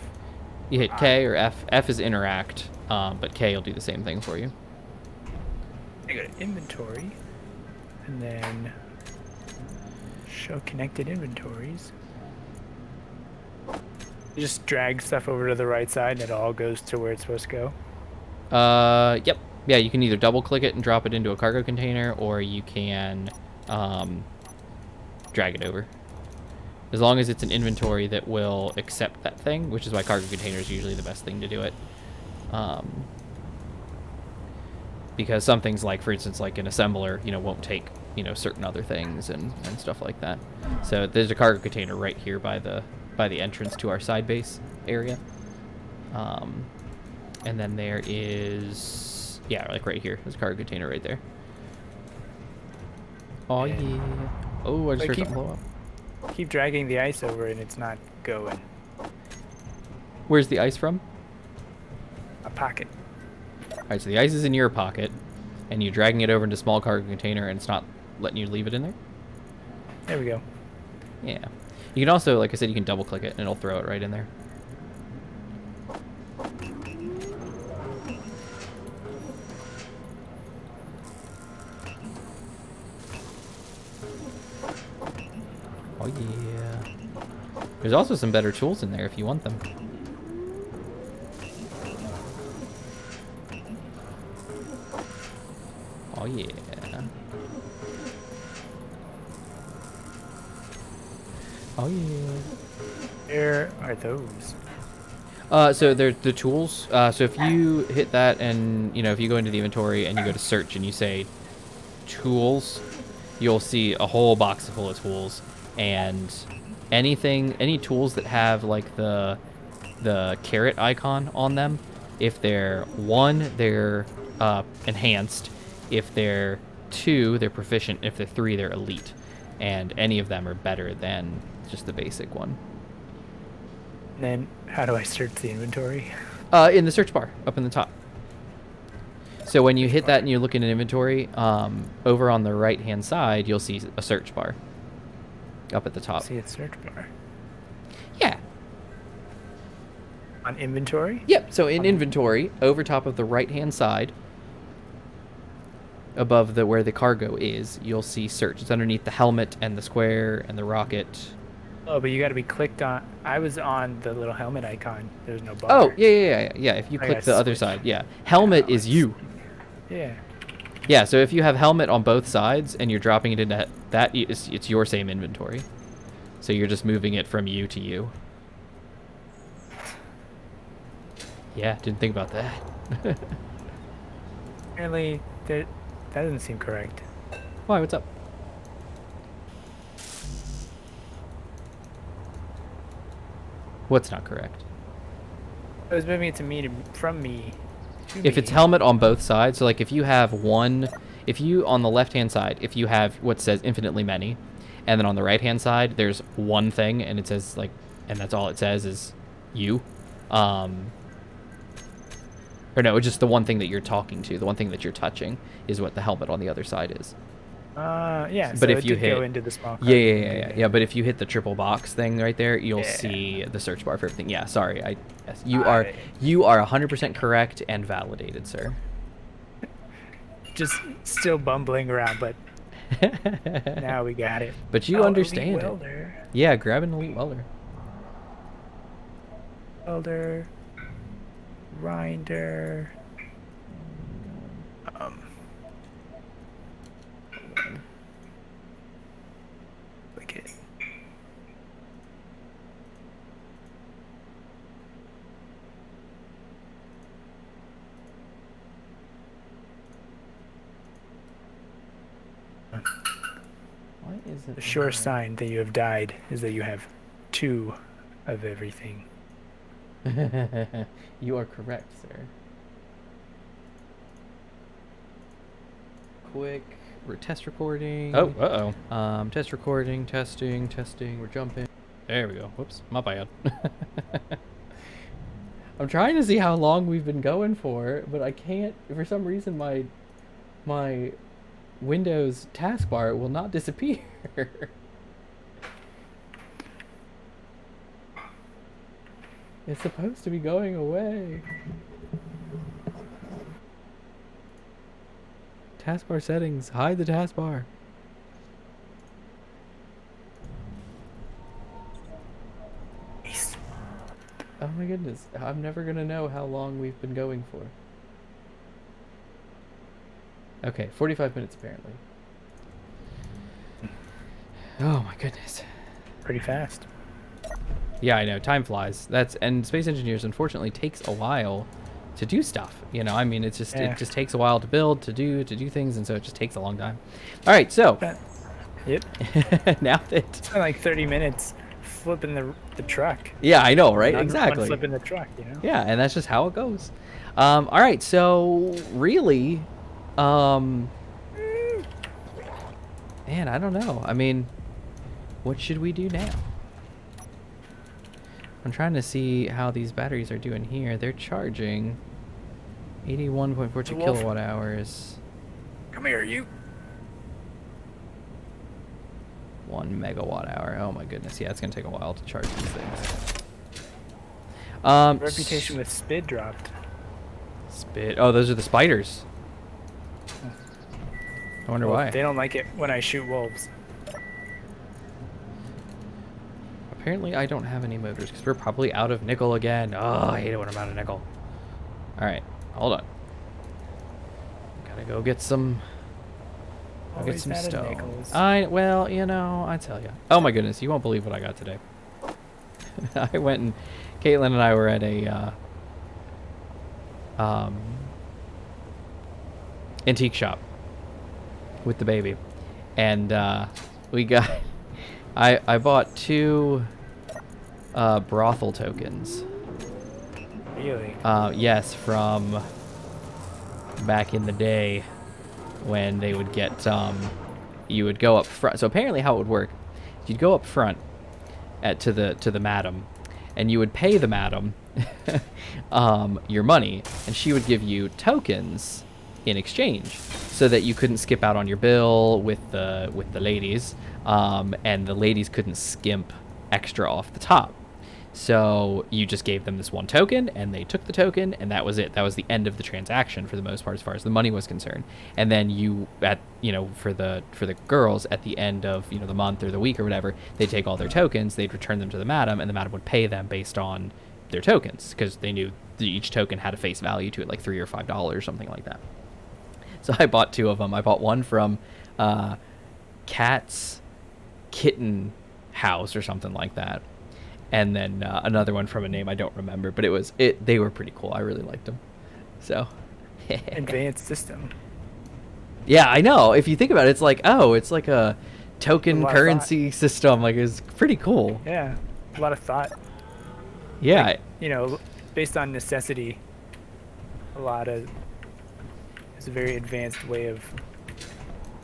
You hit K or F. F is interact, but K will do the same thing for you. I go to inventory and then show connected inventories. You just drag stuff over to the right side and it all goes to where it's supposed to go. Yep. Yeah, you can either double click it and drop it into a cargo container, or you can drag it over. As long as it's an inventory that will accept that thing, which is why cargo container is usually the best thing to do it. Because some things, like for instance, like an assembler, won't take, certain other things and stuff like that. So there's a cargo container right here by the entrance to our side base area. And then there is, like right here, there's a cargo container right there. Oh yeah. Oh, I just heard something blow up. Keep dragging the ice over and it's not going. Where's the ice from? A pocket. Alright, so the ice is in your pocket, and you're dragging it over into a small cargo container, and it's not letting you leave it in there? There we go. Yeah. You can also, like I said, you can double click it, and it'll throw it right in there. Oh yeah. There's also some better tools in there if you want them. Oh yeah. Oh yeah. Where are those? So they're the tools. So if you hit that and, if you go into the inventory and you go to search and you say tools, you'll see a whole box full of tools. And any tools that have like the caret icon on them, if they're 1, they're enhanced. If they're 2, they're proficient. If they're 3, they're elite. And any of them are better than just the basic one. And then how do I search the inventory? In the search bar up in the top. So when you hit that and you look in an inventory, over on the right hand side, you'll see a search bar up at the top. See a search bar. Yeah. On inventory? Yep. So in inventory, over top of the right hand side, above where the cargo is, you'll see search. It's underneath the helmet and the square and the rocket. Oh, but you got to be clicked on. I was on the little helmet icon. There's no bar. Oh, yeah. If you click the other side, yeah. Helmet is you. Yeah. Yeah, so if you have helmet on both sides and you're dropping it into that, it's your same inventory. So you're just moving it from you to you. Yeah, didn't think about that. Apparently, that doesn't seem correct. Why, what's up? What's not correct? It was moving it to me from me. If it's helmet on both sides, so like if you have if you on the left hand side, if you have what says InfinitelyMany, and then on the right hand side there's one thing and it says like, and that's all it says is you, or no, it's just the one thing that you're talking to, the one thing that you're touching is what the helmet on the other side is. Yeah. But so if it you did hit go into the small. yeah. But if you hit the triple box thing right there, you'll see the search bar for everything. Yeah, sorry. Yes, you are 100% correct and validated, sir. Just still bumbling around, but now we got it. But you understand elite it. welder. Yeah, grab an elite welder. Welder. Grinder. Click it. Why is it The sure sign that you have died is that you have 2 of everything. You are correct, sir. Quick, we're test recording. Oh, Test recording, testing, we're jumping. There we go. Whoops, my bad. I'm trying to see how long we've been going for, but I can't, for some reason my Windows taskbar will not disappear. It's supposed to be going away. Taskbar settings. Hide the taskbar. Nice. Oh my goodness. I'm never going to know how long we've been going for. Okay, 45 minutes apparently. Oh my goodness. Pretty fast. Yeah, I know. Time flies. And Space Engineers unfortunately takes a while to do stuff. You know, I mean, it just takes a while to build, to do things, and so it just takes a long time. All right, so. Yep. Now that. It's been like 30 minutes flipping the truck. Yeah, I know, right? Exactly. Flipping the truck, you know. Yeah, and that's just how it goes. All right, so really, man, I don't know. I mean, what should we do now? I'm trying to see how these batteries are doing here. They're charging 81.42 kilowatt hours. Come here, you. 1 megawatt hour. Oh my goodness. Yeah, it's gonna take a while to charge these things. Reputation with SPID dropped. SPID. Oh, those are the spiders. I wonder why. They don't like it when I shoot wolves. Apparently I don't have any motors because we're probably out of nickel again. Oh, I hate it when I'm out of nickel. Alright, hold on. Gotta go get some... Always out of stone. nickels. Well, you know, I tell you. Oh my goodness, you won't believe what I got today. I went and... Caitlin and I were at a... antique shop with the baby. And we got... I bought 2 brothel tokens. Really? Yes, from back in the day when they would get you would go up front. So apparently how it would work, you'd go up front to the madam, and you would pay the madam your money, and she would give you tokens in exchange, so that you couldn't skip out on your bill with the ladies, and the ladies couldn't skimp extra off the top. So you just gave them this one token, and they took the token, and that was it. That was the end of the transaction for the most part, as far as the money was concerned. And then for the girls at the end of the month or the week or whatever, they'd take all their tokens, they'd return them to the madam, and the madam would pay them based on their tokens, because they knew each token had a face value to it, like $3 or $5, something like that. So I bought 2 of them. I bought one from Cat's Kitten House or something like that, and then another one from a name I don't remember, but they were pretty cool. I really liked them. So Advanced system. yeah, I know. If you think about it, it's like a token currency system. Like, it's pretty cool. Yeah, a lot of thought. Yeah. Like, based on necessity, it's a very advanced way of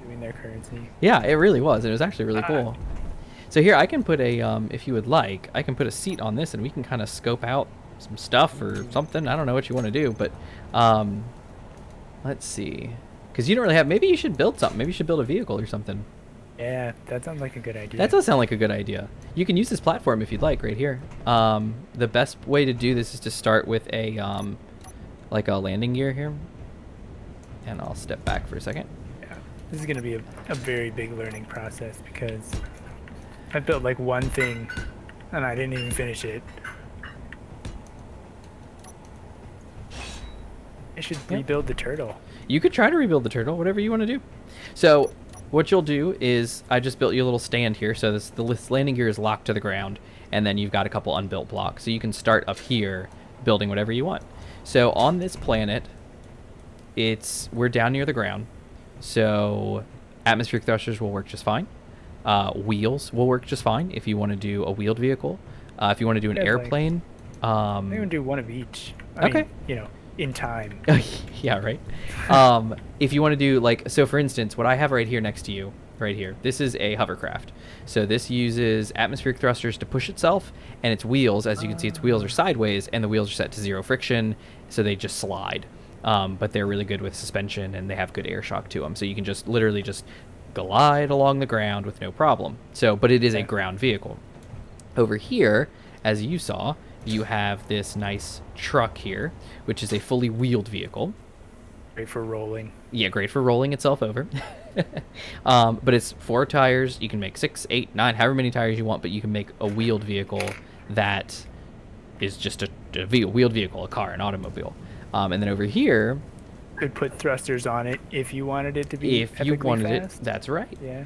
doing their currency. Yeah, it really was. It was actually really cool. So here, I can put a, if you would like, I can put a seat on this, and we can kind of scope out some stuff or something. I don't know what you want to do, but let's see. Because you don't really have, maybe you should build something. Maybe you should build a vehicle or something. Yeah, that sounds like a good idea. That does sound like a good idea. You can use this platform if you'd like, right here. The best way to do this is to start with a, like a landing gear here. And I'll step back for a second. Yeah, this is going to be a very big learning process, because I built like one thing and I didn't even finish it. I should rebuild the turtle. You could try to rebuild the turtle, whatever you want to do. So what you'll do is, I just built you a little stand here. So this landing gear is locked to the ground, and then you've got a couple unbuilt blocks. So you can start up here building whatever you want. So on this planet, we're down near the ground. So atmospheric thrusters will work just fine. Wheels will work just fine if you want to do a wheeled vehicle. If you want to do an airplane. I'm going to do one of each. I mean, in time. Yeah, right. If you want to do, like, so for instance, what I have right here next to you, right here, this is a hovercraft. So this uses atmospheric thrusters to push itself, and its wheels, as you can see, its wheels are sideways, and the wheels are set to 0 friction, so they just slide. But they're really good with suspension, and they have good air shock to them. So you can just literally just glide along the ground with no problem. So, but it is a ground vehicle. Over here, as you saw, you have this nice truck here, which is a fully wheeled vehicle. Great for rolling. Yeah, great for rolling itself over. But it's 4 tires. You can make 6, 8, 9, however many tires you want, but you can make a wheeled vehicle that is just a wheeled vehicle, a car, an automobile. And then over here, Could put thrusters on it if you wanted it to be if you epically wanted fast. it, that's right. Yeah.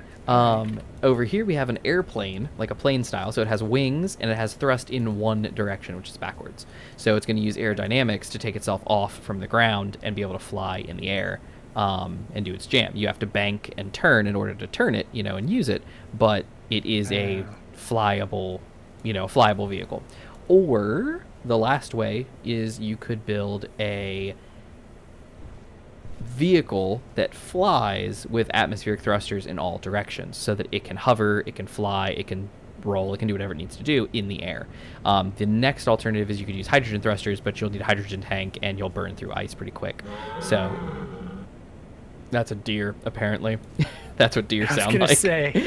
Over here we have an airplane, like a plane style, so it has wings and it has thrust in one direction, which is backwards. So it's going to use aerodynamics to take itself off from the ground and be able to fly in the air and do its jam. You have to bank and turn in order to turn it, and use it, but it is a flyable vehicle. Or the last way is you could build a vehicle that flies with atmospheric thrusters in all directions so that it can hover, it can fly, it can roll, it can do whatever it needs to do in the air. The next alternative is you could use hydrogen thrusters, but you'll need a hydrogen tank and you'll burn through ice pretty quick. So that's a deer, apparently. That's what deer sound like. I was going to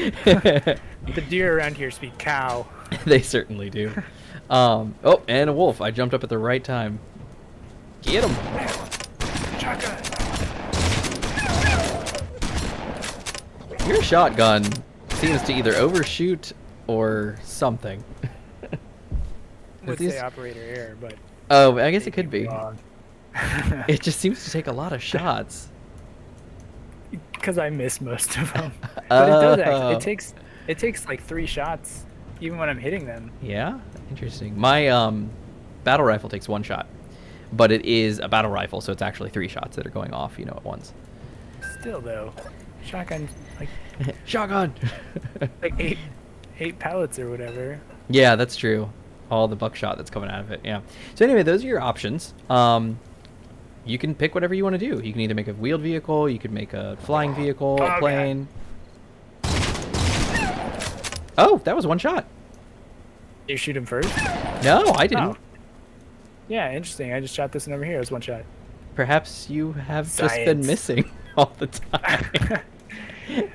say, the deer around here speak cow. They certainly do. Oh, and a wolf. I jumped up at the right time. Get him. Shotgun. Your shotgun seems to either overshoot or something. Would say operator error, but Oh, I guess it could be. wrong. It just seems to take a lot of shots. Because I miss most of them. But it does Oh. actually. It takes like 3 shots, even when I'm hitting them. Yeah, interesting. My battle rifle takes 1 shot, but it is a battle rifle, so it's actually 3 shots that are going off, at once. Still though, shotgun like Shotgun. like eight pellets or whatever. Yeah, that's true. All the buckshot that's coming out of it. Yeah. So anyway, those are your options. You can pick whatever you want to do. You can either make a wheeled vehicle, you could make a flying vehicle, a Okay. plane. Oh, that was 1 shot. You shoot him first? No, I didn't. Oh. Yeah, interesting. I just shot this one over here. It was 1 shot. Perhaps you have just been Science. missing all the time.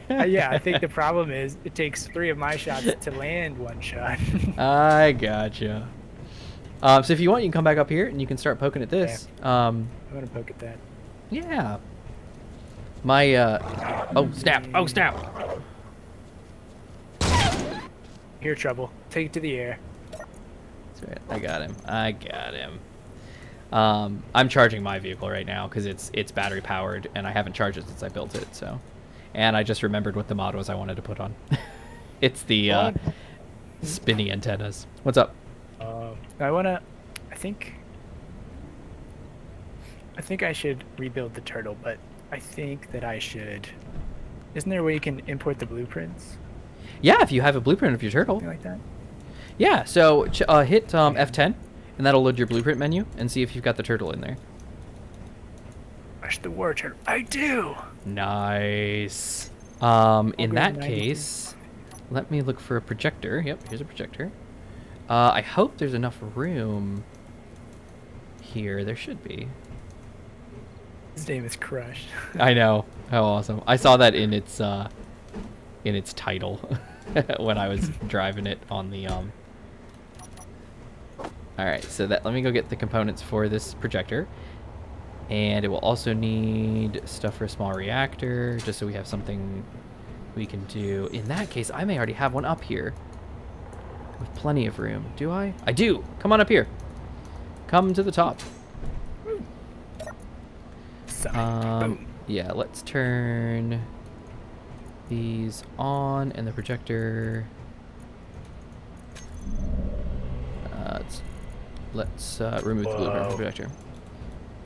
Yeah, I think the problem is it takes 3 of my shots to land 1 shot. I gotcha. So if you want, you can come back up here and you can start poking at this. I'm gonna poke at that. Yeah. My, oh, snap. Oh, snap. Here, trouble. Take it to the air. That's right. I got him. I'm charging my vehicle right now because it's battery powered and I haven't charged it since I built it. So, and I just remembered what the mod was I wanted to put on. It's the spinny antennas. What's up? I think I should rebuild the turtle, but I think that I should. Isn't there a way you can import the blueprints? Yeah, if you have a blueprint of your turtle. Something like that? Yeah. So hit F10 and that'll load your blueprint menu and see if you've got the turtle in there. Rush the war turtle. I do. Nice. In go that 92. case, let me look for a projector. Yep, here's a projector. I hope there's enough room here. There should be. His name is Crush. I know. How awesome. I saw that in its title when I was driving it on the All right, so let me go get the components for this projector. And it will also need stuff for a small reactor, just so we have something we can do. In that case, I may already have one up here with plenty of room. Do I? I do. Come on up here. Come to the top. Boom. Yeah, let's turn these on and the projector. Let's remove the blueprint from the projector.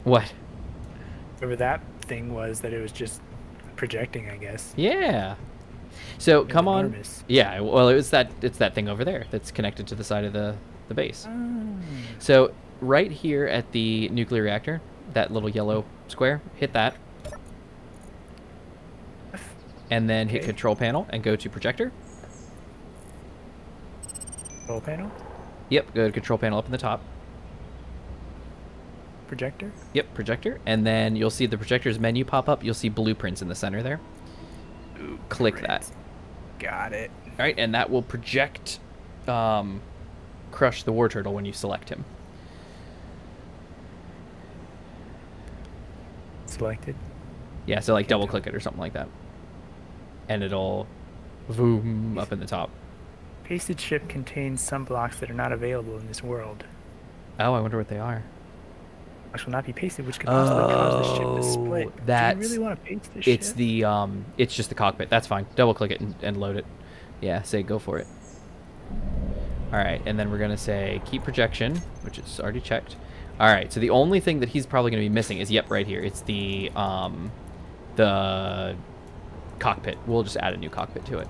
What? Whatever that thing was, that it was just projecting, I guess. Yeah. So come on. Enormous. Yeah. Well, it's that thing over there that's connected to the side of the base. Ah. So right here at the nuclear reactor, that little yellow square, hit that. And then hit Okay. control panel and go to projector. Control panel? Yep, go to control panel up in the top. Projector? Yep, projector. And then you'll see the projector's menu pop up. You'll see blueprints in the center there. Click that. Got it. All right, and that will project crush the war turtle when you select him. Selected. Yeah, so like Can't double tell. click it or something like that. And it'll boom up in the top. Pasted ship contains some blocks that are not available in this world. Oh, I wonder what they are. Blocks will not be pasted, which could possibly cause the ship to split. Do you That's really want to paste this it's ship? it's just the cockpit. That's fine. Double click it and load it. Yeah, say go for it. All right, and then we're gonna say keep projection, which is already checked. All right, so the only thing that he's probably gonna be missing is right here. It's the cockpit. We'll just add a new cockpit to it.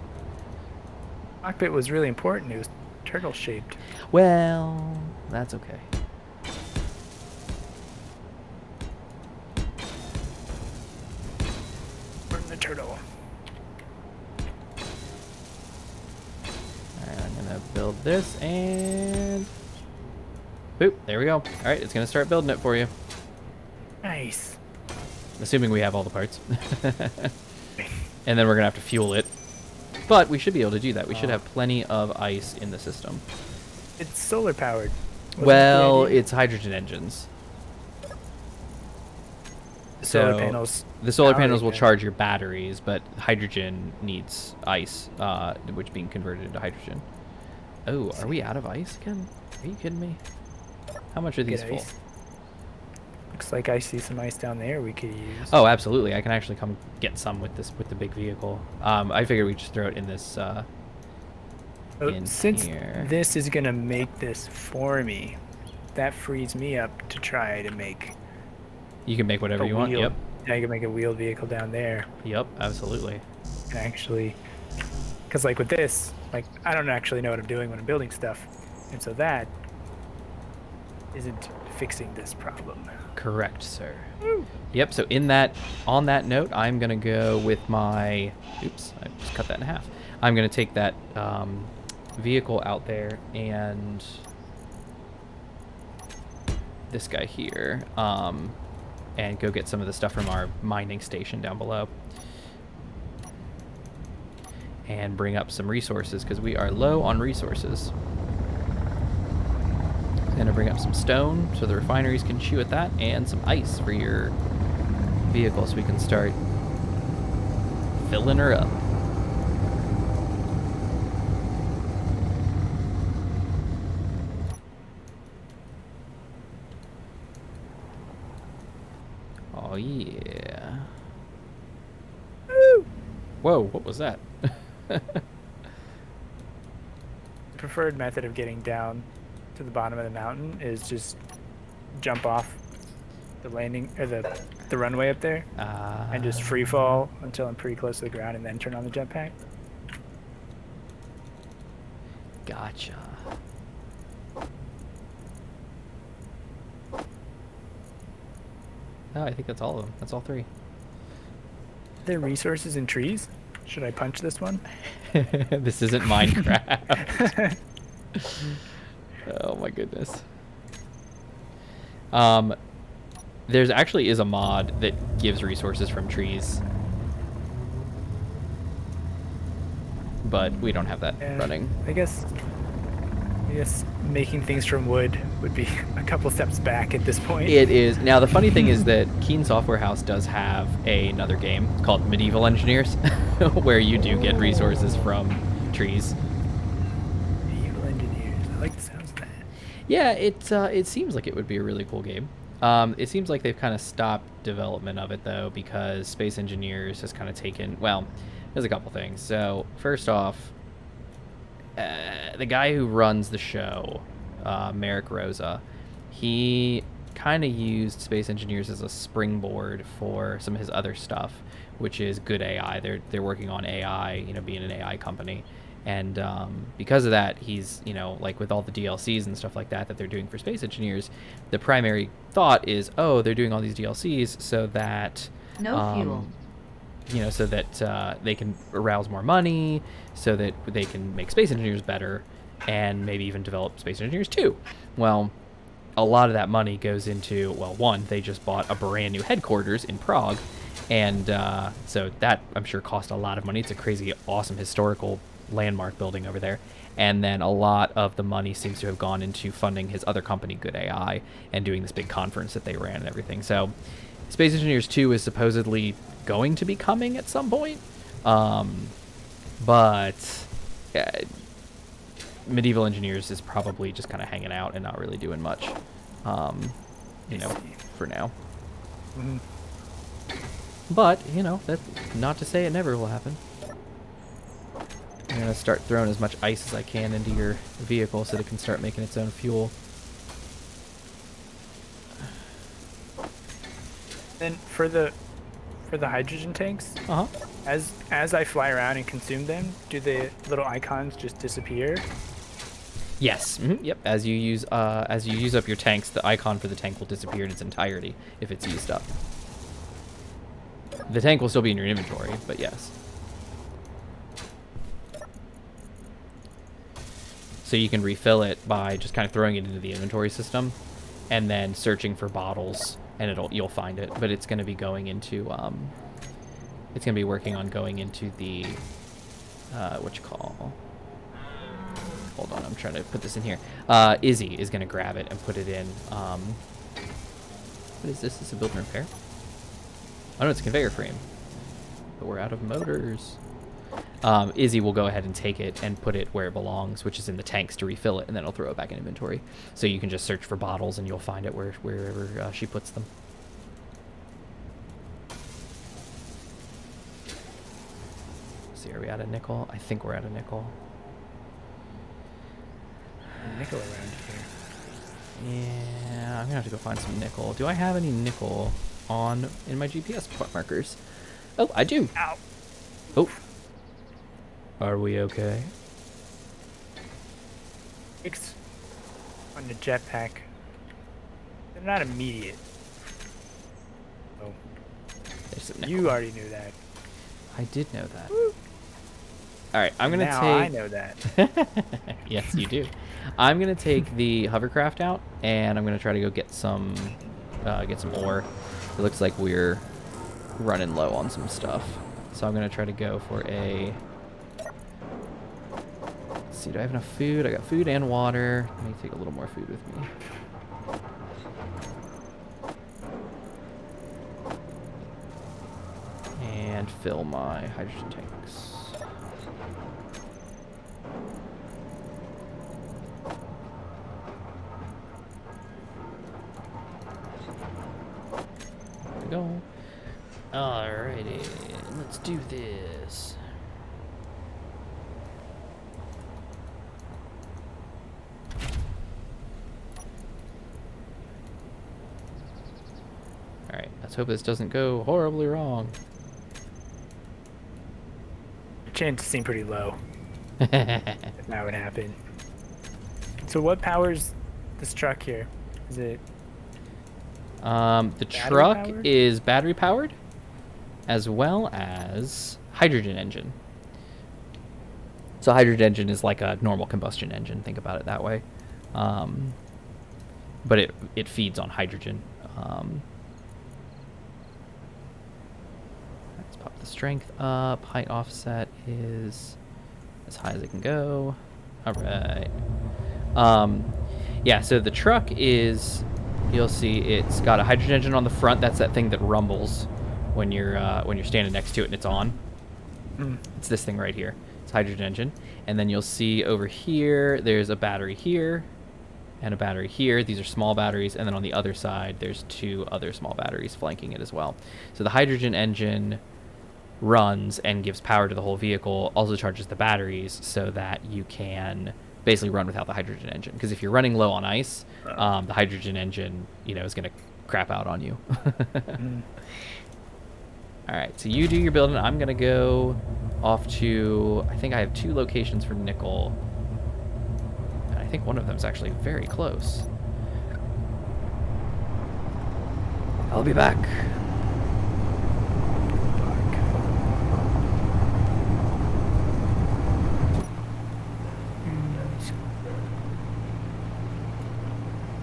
Cockpit was really important. It was turtle shaped. Well, that's okay. Burn the turtle. All right, I'm gonna build this and boop. There we go. All right, it's gonna start building it for you. Nice. Assuming we have all the parts. And then we're gonna have to fuel it. But we should be able to do that. We should have plenty of ice in the system. It's solar powered. Well, it's hydrogen engines. Solar panels. The solar power panels will it. charge your batteries, but hydrogen needs ice, which being converted into hydrogen. Oh, are we out of ice again? Are you kidding me? How much are these Get full? ice. Looks like I see some ice down there we could use. Oh, absolutely. I can actually come get some with the big vehicle. I figured we'd just throw it in this in Since here. this is gonna make this for me, that frees me up to try to make You can make whatever a you want. wheel. Yep. I can make a wheeled vehicle down there. Yep, absolutely. And actually, because like with this, like I don't actually know what I'm doing when I'm building stuff, and so that isn't fixing this problem. Correct, sir. Woo. Yep, so on that note, I'm going to go with my, oops, I just cut that in half. I'm going to take that vehicle out there and this guy here and go get some of the stuff from our mining station down below. And bring up some resources because we are low on resources. Gonna bring up some stone so the refineries can chew at that, and some ice for your vehicle so we can start filling her up. Oh yeah. Woo. Whoa, what was that? The preferred method of getting down to the bottom of the mountain is just jump off the landing or the runway up there and just free fall until I'm pretty close to the ground and then turn on the jetpack. Gotcha. Oh, I think that's all of them. That's all three. Are there resources in trees? Should I punch this one? This isn't Minecraft. Oh my goodness. There's actually is a mod that gives resources from trees, but we don't have that running. I guess making things from wood would be a couple steps back at this point. It is. Now, the funny thing is that Keen Software House does have another game called Medieval Engineers, where you do get resources from trees. Medieval Engineers. I like the sounds of that. Yeah, it seems like it would be a really cool game. It seems like they've kind of stopped development of it, though, because Space Engineers has kind of taken... Well, there's a couple things. So, first off, the guy who runs the show, Merrick Rosa, he kind of used Space Engineers as a springboard for some of his other stuff, which is good AI. They're working on AI, being an AI company. And because of that, he's, like with all the DLCs and stuff like that they're doing for Space Engineers, the primary thought is, oh, they're doing all these DLCs so that... No fuel. So that they can arouse more money, so that they can make Space Engineers better, and maybe even develop Space Engineers 2. Well, a lot of that money goes into, well, one, they just bought a brand new headquarters in Prague, and so that, I'm sure, cost a lot of money. It's a crazy, awesome, historical landmark building over there. And then a lot of the money seems to have gone into funding his other company, Good AI, and doing this big conference that they ran and everything. So Space Engineers 2 is supposedly going to be coming at some point. But Medieval Engineers is probably just kind of hanging out and not really doing much, you know, for now. Mm-hmm. But, you know, that's not to say it never will happen. I'm going to start throwing as much ice as I can into your vehicle so that it can start making its own fuel. Then for the hydrogen tanks, as I fly around and consume them, do the little icons just disappear? Yes. Mm-hmm. Yep. As you use up your tanks, the icon for the tank will disappear in its entirety if it's used up. The tank will still be in your inventory, but yes. So you can refill it by just kind of throwing it into the inventory system, and then searching for bottles, and you'll find it. But it's going to be going into it's going to be working on going into the hold on, I'm trying to put this in here. Izzy is going to grab it and put it in. What is this? Is this a build and repair? Oh no, it's a conveyor frame. But we're out of motors. Izzy will go ahead and take it and put it where it belongs, which is in the tanks, to refill it, and then it'll throw it back in inventory. So you can just search for bottles and you'll find it wherever she puts them. Let's see, are we out of nickel? I think we're out of nickel. Nickel around here. Yeah, I'm gonna have to go find some nickel. Do I have any nickel in my GPS markers? Oh, I do. Ow. Oh. Are we okay? It's on the jetpack. They're not immediate. Oh. There's some nickel. You already knew that. I did know that. Woo. All right, I'm gonna now take. I know that. Yes, you do. I'm gonna take the hovercraft out, and I'm gonna try to go get some ore. It looks like we're running low on some stuff, so I'm gonna try to go for a. Let's see, do I have enough food? I got food and water. Let me take a little more food with me. And fill my hydrogen tanks. There we go. Alrighty, let's do this. Alright, let's hope this doesn't go horribly wrong. The chances seem pretty low. If that would happen. So what powers this truck here? Is it the truck is battery powered, as well as hydrogen engine. So hydrogen engine is like a normal combustion engine. Think about it that way. But it feeds on hydrogen. Let's pop the strength up. Height offset is as high as it can go. All right. Yeah, so the truck is, you'll see it's got a hydrogen engine on the front. That's that thing that rumbles when you're standing next to it and it's on. It's this thing right here. It's hydrogen engine. And then you'll see over here, there's a battery here and a battery here. These are small batteries. And then on the other side, there's two other small batteries flanking it as well. So the hydrogen engine runs and gives power to the whole vehicle, also charges the batteries so that you can basically run without the hydrogen engine. Because if you're running low on ice, the hydrogen engine, is going to crap out on you. All right, so you do your building. I'm going to go off to, I think I have 2 locations for nickel. And I think one of them is actually very close. I'll be back.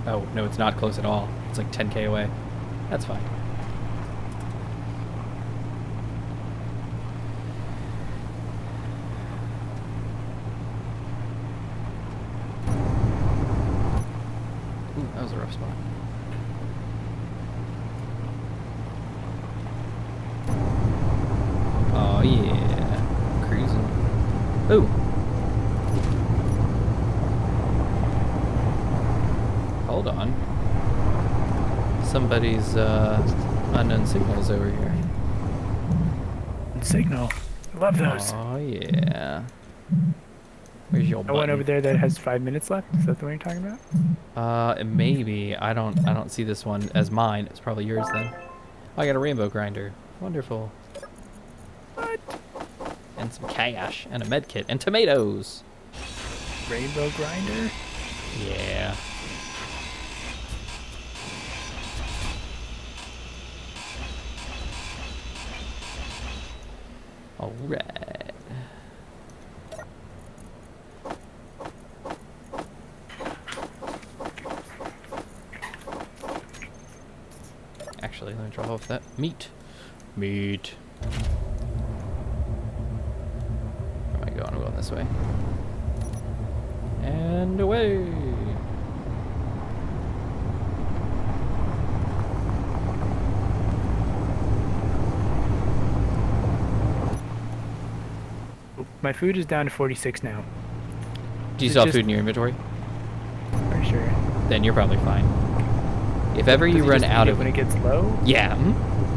Oh, no, it's not close at all. It's like 10K away. That's fine. was a rough spot. Oh yeah, cruising. Ooh. Hold on. Somebody's unknown signals over here. Signal. I love those. Oh yeah. Where's your I went over button? there that has 5 minutes left. Is that the one you're talking about? Maybe. I don't see this one as mine. It's probably yours then. Oh, I got a rainbow grinder. Wonderful. What? And some cash and a med kit and tomatoes. Rainbow grinder? Yeah. All right. Actually, let me drop off that meat. Meat. Where am I going? I'm going this way. And away. My food is down to 46 now. Do you It's still have just- food in your inventory? Pretty sure. Then you're probably fine. If ever Does you it run just eat out it of... when it gets low? Yeah.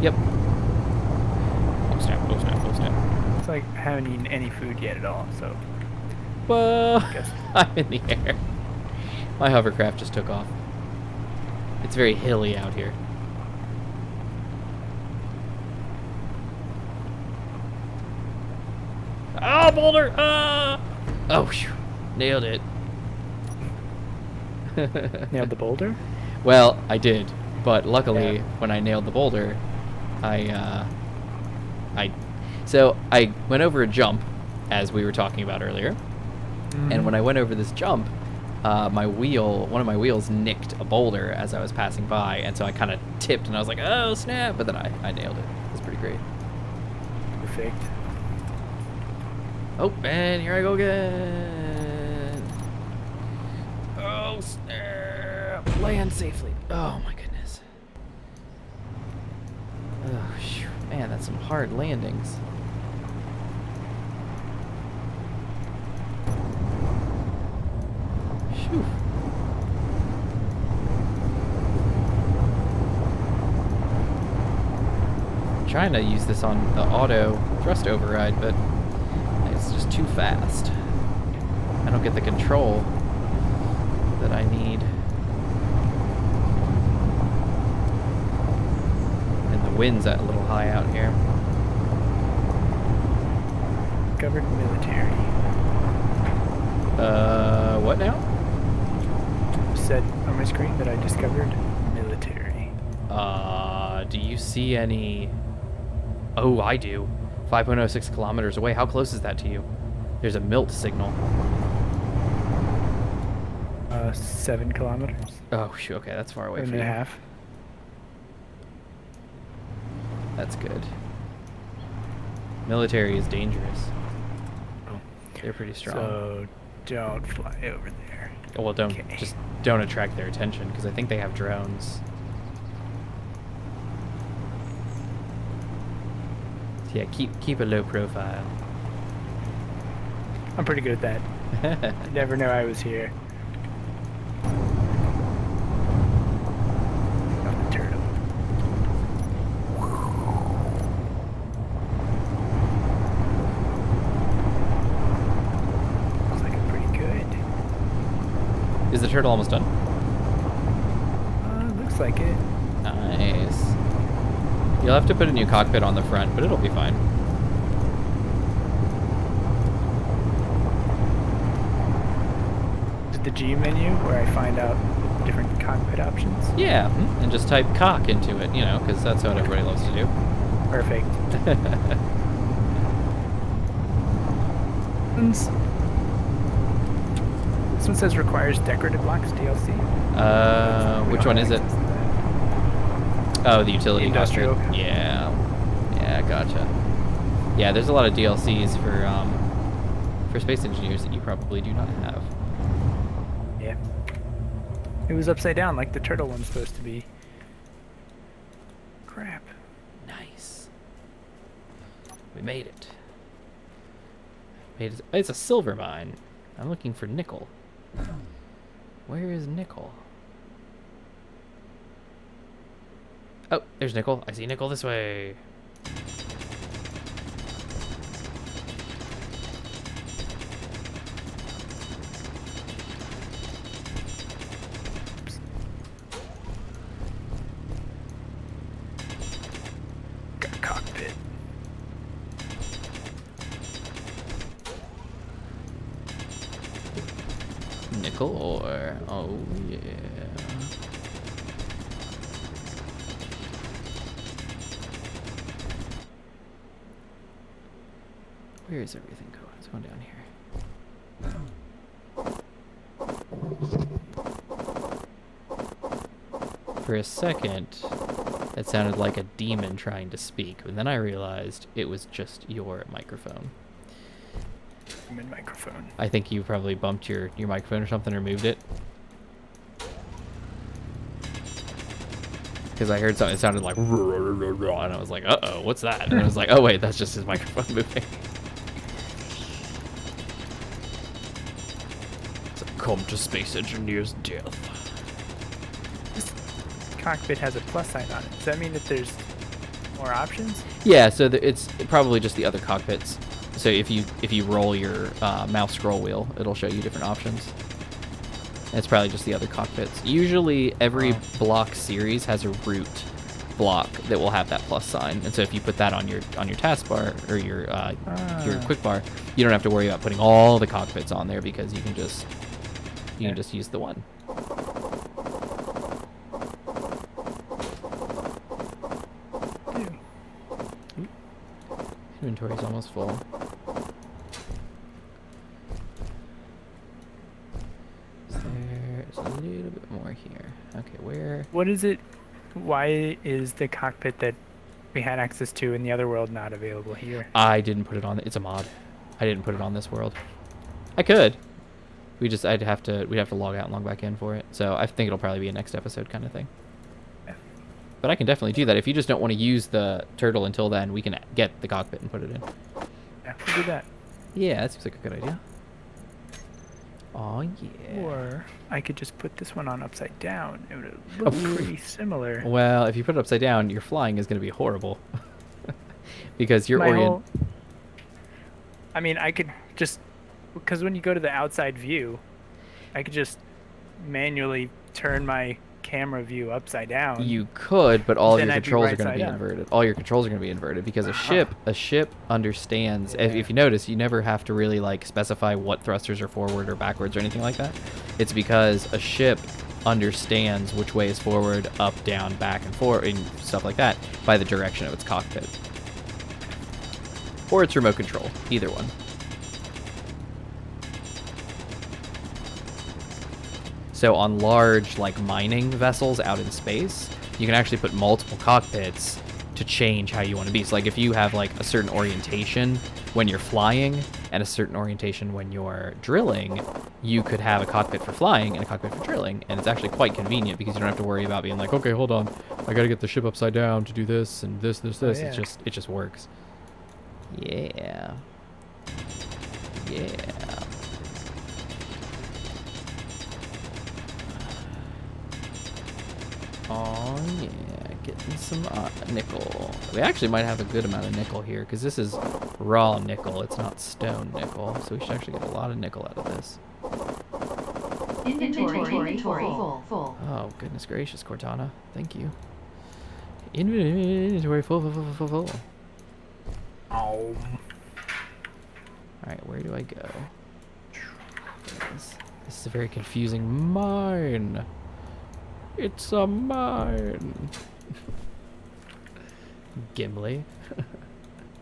Yep. Oh snap, oh snap, oh snap. It's like I haven't eaten any food yet at all, so Whoa. guess. I'm in the air. My hovercraft just took off. It's very hilly out here. Oh, boulder! Ah! Oh, phew. Nailed it. Nailed the boulder? Well, I did, but luckily, Yeah. when I nailed the boulder, I went over a jump, as we were talking about earlier, and when I went over this jump, one of my wheels nicked a boulder as I was passing by, and so I kind of tipped, and I was like, oh snap! But then I nailed it. It was pretty great. Perfect. Oh, man, here I go again. Oh, snap. Land safely. Oh, my goodness. Oh, phew. Man, that's some hard landings. Phew. I'm trying to use this on the auto thrust override, but it's just too fast. I don't get the control that I need. And the wind's a little high out here. Covered military. What now? Said on my screen that I discovered military. Do you see any... Oh, I do. 5.06 kilometers away. How close is that to you? There's a MILT signal. 7 kilometers. Oh, shoot. Okay, that's far away 1 from and a you. half. That's good. Military is dangerous. Oh. They're pretty strong. So don't fly over there. Well, Okay. just don't attract their attention because I think they have drones. So yeah, keep a low profile. I'm pretty good at that. You never know I was here. Oh, the turtle. Looks like it's pretty good. Is the turtle almost done? Looks like it. Nice. You'll have to put a new cockpit on the front, but it'll be fine. Is it the G menu where I find out different cockpit options? Yeah, and just type cock into it, you know, because that's what everybody loves to do. Perfect. This one says requires decorative blocks DLC. Which one is it? Oh, the utility Industrial. cockpit. Yeah. Yeah, gotcha. Yeah, there's a lot of DLCs for space engineers that you probably do not have. Yeah. It was upside down like the turtle one's supposed to be. Crap. Nice. We made it. It's a silver mine. I'm looking for nickel. Where is nickel? Oh, there's nickel. I see nickel this way. Got a cockpit. Nickel ore. Oh, yeah. Where is everything going? It's going down here. For a second, it sounded like a demon trying to speak, but then I realized it was just your microphone. Human microphone. I think you probably bumped your microphone or something or moved it. Because I heard something, it sounded like, and I was like, uh-oh, what's that? And I was like, oh wait, that's just his microphone moving. So, come to Space Engineer's death. This cockpit has a plus sign on it. Does that mean that there's more options? Yeah, so it's probably just the other cockpits. So if you roll your mouse scroll wheel, it'll show you different options. And it's probably just the other cockpits. Usually every block series has a root block that will have that plus sign, and so if you put that on your taskbar or your quick bar, you don't have to worry about putting all the cockpits on there because you can just use the one. Inventory's almost full. There's a little bit more here. Okay, where? What is it? Why is the cockpit that we had access to in the other world not available here? I didn't put it on. It's a mod. I didn't put it on this world. I could. We'd have to log out and log back in for it. So I think it'll probably be a next episode kind of thing. Yeah. But I can definitely do that. If you just don't want to use the turtle until then, we can get the cockpit and put it in. Yeah, we'll do that. Yeah, that seems like a good idea. Oh yeah. Or I could just put this one on upside down. It would look pretty similar. Well, if you put it upside down, your flying is going to be horrible. Because you're I mean, I could just... Because when you go to the outside view, I could just manually turn my camera view upside down. You could, but all of Then your I'd be controls right are going to side be up. inverted. All your controls are going to be inverted because a ship understands. If you notice, you never have to really like specify what thrusters are forward or backwards or anything like that. It's because a ship understands which way is forward, up, down, back, and forward, and stuff like that by the direction of its cockpit. Or its remote control, either one. So on large, like mining vessels out in space, you can actually put multiple cockpits to change how you want to be. So like if you have like a certain orientation when you're flying and a certain orientation when you're drilling, you could have a cockpit for flying and a cockpit for drilling. And it's actually quite convenient because you don't have to worry about being like, okay, hold on, I got to get the ship upside down to do this and this. Oh, yeah. It just works. Yeah. Yeah. Oh yeah, getting some nickel. We actually might have a good amount of nickel here because this is raw nickel. It's not stone nickel, so we should actually get a lot of nickel out of this. Inventory full. Oh goodness gracious, Cortana, thank you. Inventory full. Oh. All right, where do I go? This is a very confusing mine. It's a mine. Gimli.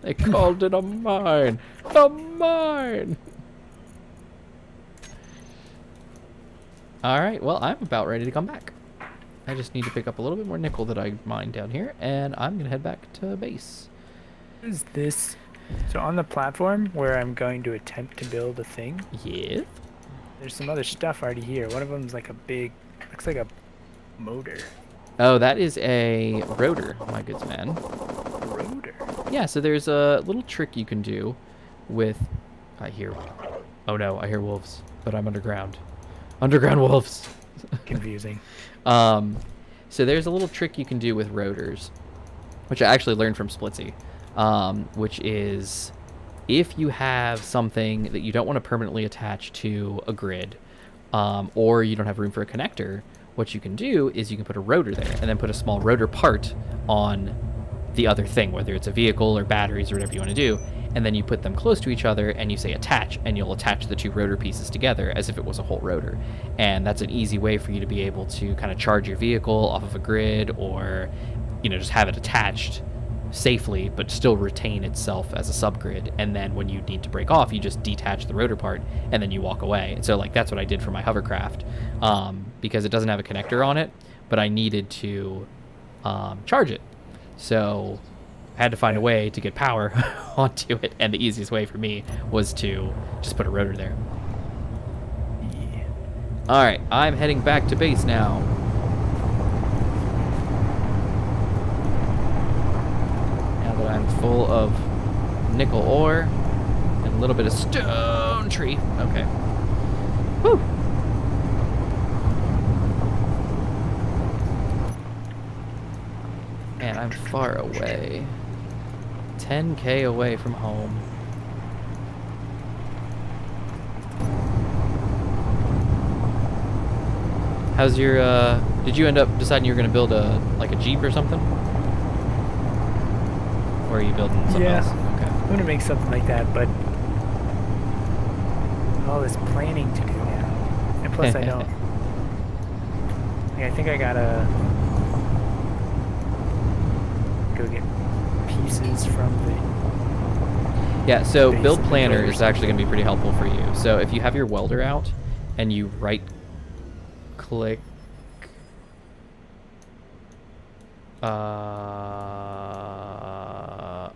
They called it a mine. A mine. All right, well, I'm about ready to come back. I just need to pick up a little bit more nickel that I mined down here, and I'm going to head back to base. What is this? So on the platform where I'm going to attempt to build a thing, Yeah. There's some other stuff already here. One of them's like a big, looks like a motor. Oh, that is a rotor, my goods man. Rotor. Yeah, so there's a little trick you can do with... I hear... Oh no, I hear wolves, but I'm underground. Underground wolves! Confusing. So there's a little trick you can do with rotors, which I actually learned from Splitsy, which is if you have something that you don't want to permanently attach to a grid, or you don't have room for a connector, what you can do is you can put a rotor there and then put a small rotor part on the other thing, whether it's a vehicle or batteries or whatever you want to do, and then you put them close to each other and you say attach, and you'll attach the two rotor pieces together as if it was a whole rotor. And that's an easy way for you to be able to kind of charge your vehicle off of a grid, or just have it attached safely but still retain itself as a subgrid. And then when you need to break off, you just detach the rotor part and then you walk away. And so like that's what I did for my hovercraft, because it doesn't have a connector on it, but I needed to charge it. So I had to find a way to get power onto it, and the easiest way for me was to just put a rotor there. Yeah. All right, I'm heading back to base now. Now that I'm full of nickel ore and a little bit of stone tree. Okay. Whew. Man, I'm far away. 10K away from home. How's your, did you end up deciding you were going to build a Jeep or something? Or are you building something else? Okay. I'm going to make something like that, but all this planning to do now. And plus I don't, I think I gotta go get pieces from the... Yeah, so base build of the planner builders. is actually going to be pretty helpful for you. So if you have your welder out and you right click,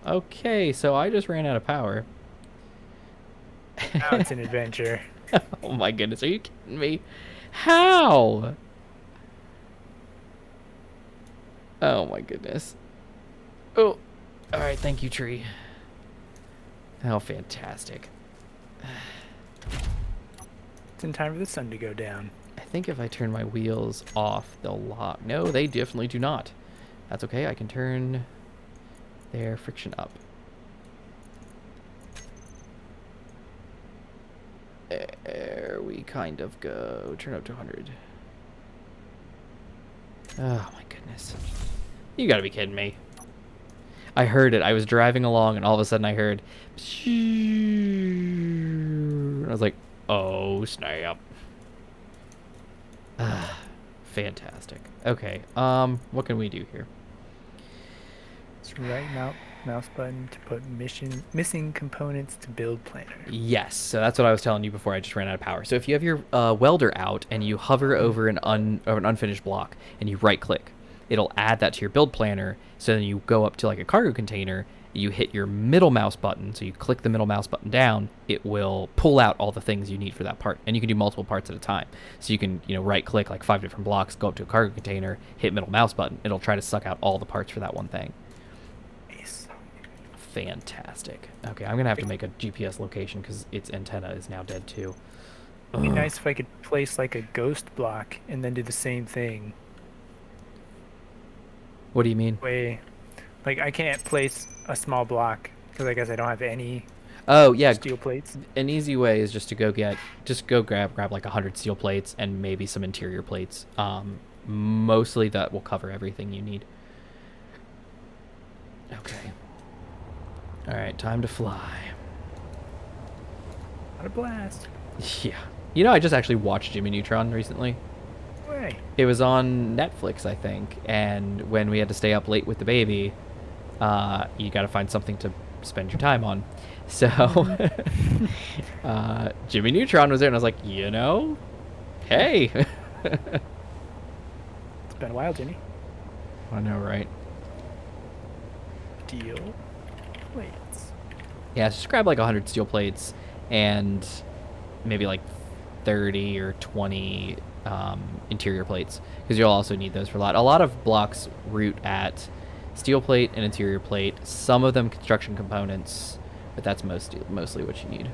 okay, so I just ran out of power. Now it's an adventure. Oh my goodness, are you kidding me? How? Oh my goodness. Oh, all right, thank you, tree. How fantastic. It's in time for the sun to go down. I think if I turn my wheels off, they'll lock. No, they definitely do not. That's okay, I can turn their friction up. There we kind of go. Turn up to 100. Oh my goodness. You gotta be kidding me. I heard it. I was driving along and all of a sudden I heard... I was like, oh snap. Fantastic. Okay, what can we do here? It's right mouse button to put missing components to build planner. Yes, so that's what I was telling you before I just ran out of power. So if you have your welder out and you hover over an unfinished block and you right click, it'll add that to your build planner. So then you go up to like a cargo container, you hit your middle mouse button, so you click the middle mouse button down, it will pull out all the things you need for that part. And you can do multiple parts at a time. So you can, right click like 5 different blocks, go up to a cargo container, hit middle mouse button, it'll try to suck out all the parts for that one thing. Nice. Fantastic. Okay, I'm gonna have to make a GPS location because its antenna is now dead too. It'd be nice if I could place like a ghost block and then do the same thing. What do you mean? Like I can't place a small block because I guess I don't have any Oh yeah, steel plates. an easy way is just to go grab like 100 steel plates and maybe some interior plates. Mostly that will cover everything you need. Okay. All right, time to fly. What a blast. Yeah. I just actually watched Jimmy Neutron recently. Way. It was on Netflix, I think, and when we had to stay up late with the baby, you got to find something to spend your time on. So Jimmy Neutron was there, and I was like, hey. It's been a while, Jimmy. I know, right? Steel plates. Yeah, just grab like 100 steel plates and maybe like 30 or 20 interior plates, because you'll also need those for a lot. A lot of blocks root at steel plate and interior plate. Some of them construction components, but that's mostly what you need.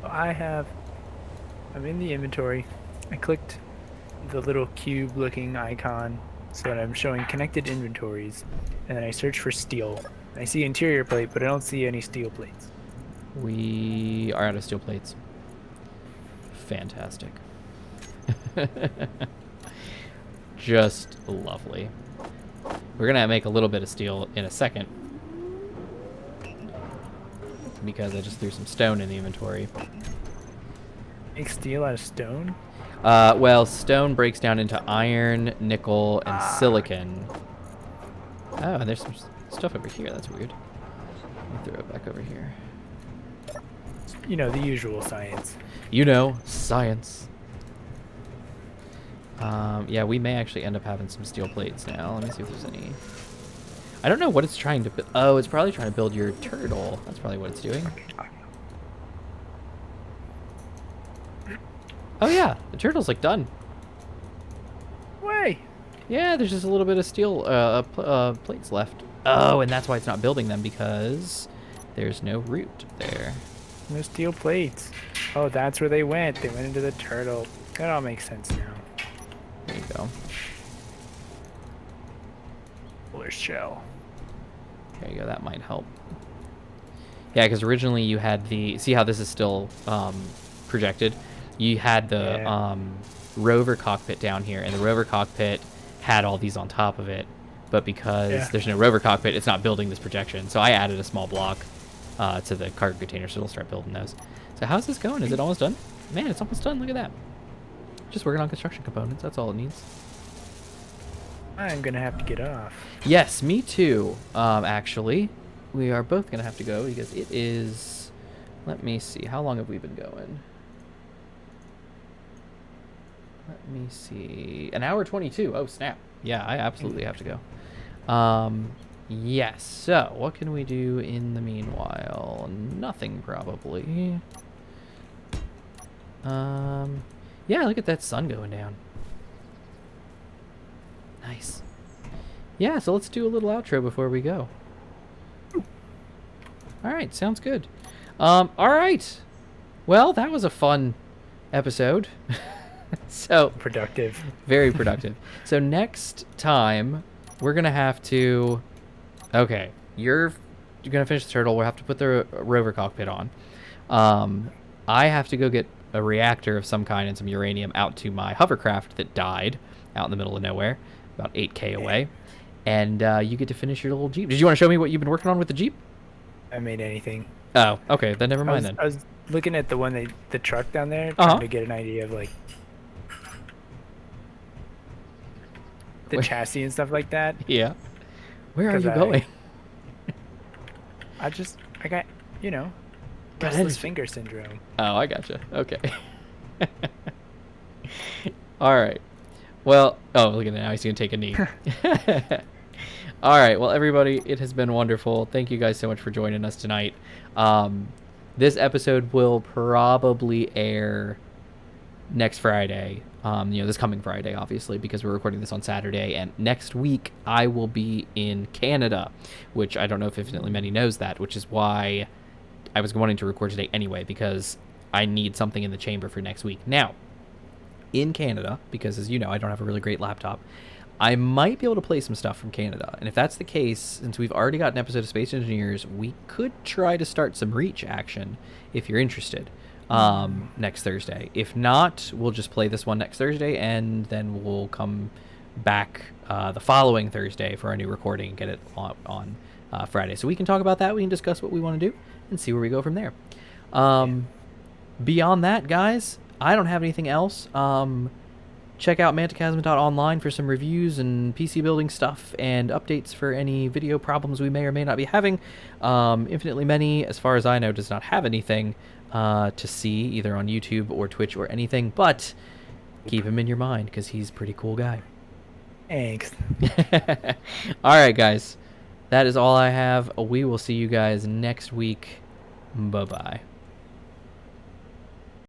I'm in the inventory. I clicked the little cube looking icon so that I'm showing connected inventories, and then I search for steel. I see interior plate, but I don't see any steel plates. We are out of steel plates. Fantastic. Just lovely. We're gonna make a little bit of steel in a second, because I just threw some stone in the inventory. Make steel out of stone? Well, stone breaks down into iron, nickel, and silicon. Oh, and there's some stuff over here. That's weird. Let me throw it back over here. You know, the usual science. You know, science. Yeah, we may actually end up having some steel plates now. Let me see if there's any. I don't know what it's trying to. Oh, it's probably trying to build your turtle. That's probably what it's doing. Oh yeah, the turtle's like done. Way. Yeah, there's just a little bit of steel plates left. Oh, and that's why it's not building them, because there's no root there. No steel plates. Oh, that's where they went. They went into the turtle. That all makes sense now. There you go. Polar shell. There you go. That might help. Yeah, because originally you had the. See how this is still projected? You had the rover cockpit down here, and the rover cockpit had all these on top of it. But because there's no rover cockpit, it's not building this projection. So I added a small block to the cargo container, so it'll start building those. So how's this going? Is it almost done? Man, it's almost done. Look at that. Just working on construction components. That's all it needs. I'm gonna have to get off. Yes, me too. Actually, we are both gonna have to go because it is. Let me see. How long have we been going? Let me see. An hour 22. Oh snap! Yeah, I absolutely have to go. Yes. So, what can we do in the meanwhile? Nothing, probably. Yeah, look at that sun going down. Nice. Yeah, so let's do a little outro before we go. All right, sounds good. All right. Well, that was a fun episode. So productive. Very productive. So next time we're gonna have to. Okay, you're gonna finish the turtle. We'll have to put the rover cockpit on. I have to go get a reactor of some kind and some uranium out to my hovercraft that died out in the middle of nowhere, about 8K away. And you get to finish your little Jeep. Did you want to show me what you've been working on with the Jeep? I made anything. Oh, okay. Then never mind then. I was looking at the truck down there, trying to get an idea of like the chassis and stuff like that. Yeah. Where are you going? I got, you know, restless finger syndrome. Oh, I gotcha. Okay. All right. Well, oh, look at that. Now he's going to take a knee. All right. Well, everybody, it has been wonderful. Thank you guys so much for joining us tonight. This episode will probably air next Friday. This coming Friday, obviously, because we're recording this on Saturday. And next week, I will be in Canada, which I don't know if InfinitelyMany knows that, which is why I was wanting to record today anyway, because I need something in the chamber for next week. Now, in Canada, because as you know, I don't have a really great laptop, I might be able to play some stuff from Canada. And if that's the case, since we've already got an episode of Space Engineers, we could try to start some Reach action if you're interested. Next Thursday. If not, we'll just play this one next Thursday, and then we'll come back the following Thursday for our new recording and get it on Friday. So we can talk about that. We can discuss what we want to do and see where we go from there. Beyond that, guys, I don't have anything else. Check out mantachasm.online for some reviews and PC building stuff and updates for any video problems we may or may not be having. InfinitelyMany, as far as I know, does not have anything to see either on YouTube or Twitch or anything, but keep him in your mind because he's a pretty cool guy. Thanks. All right, guys. That is all I have. We will see you guys next week. Bye-bye.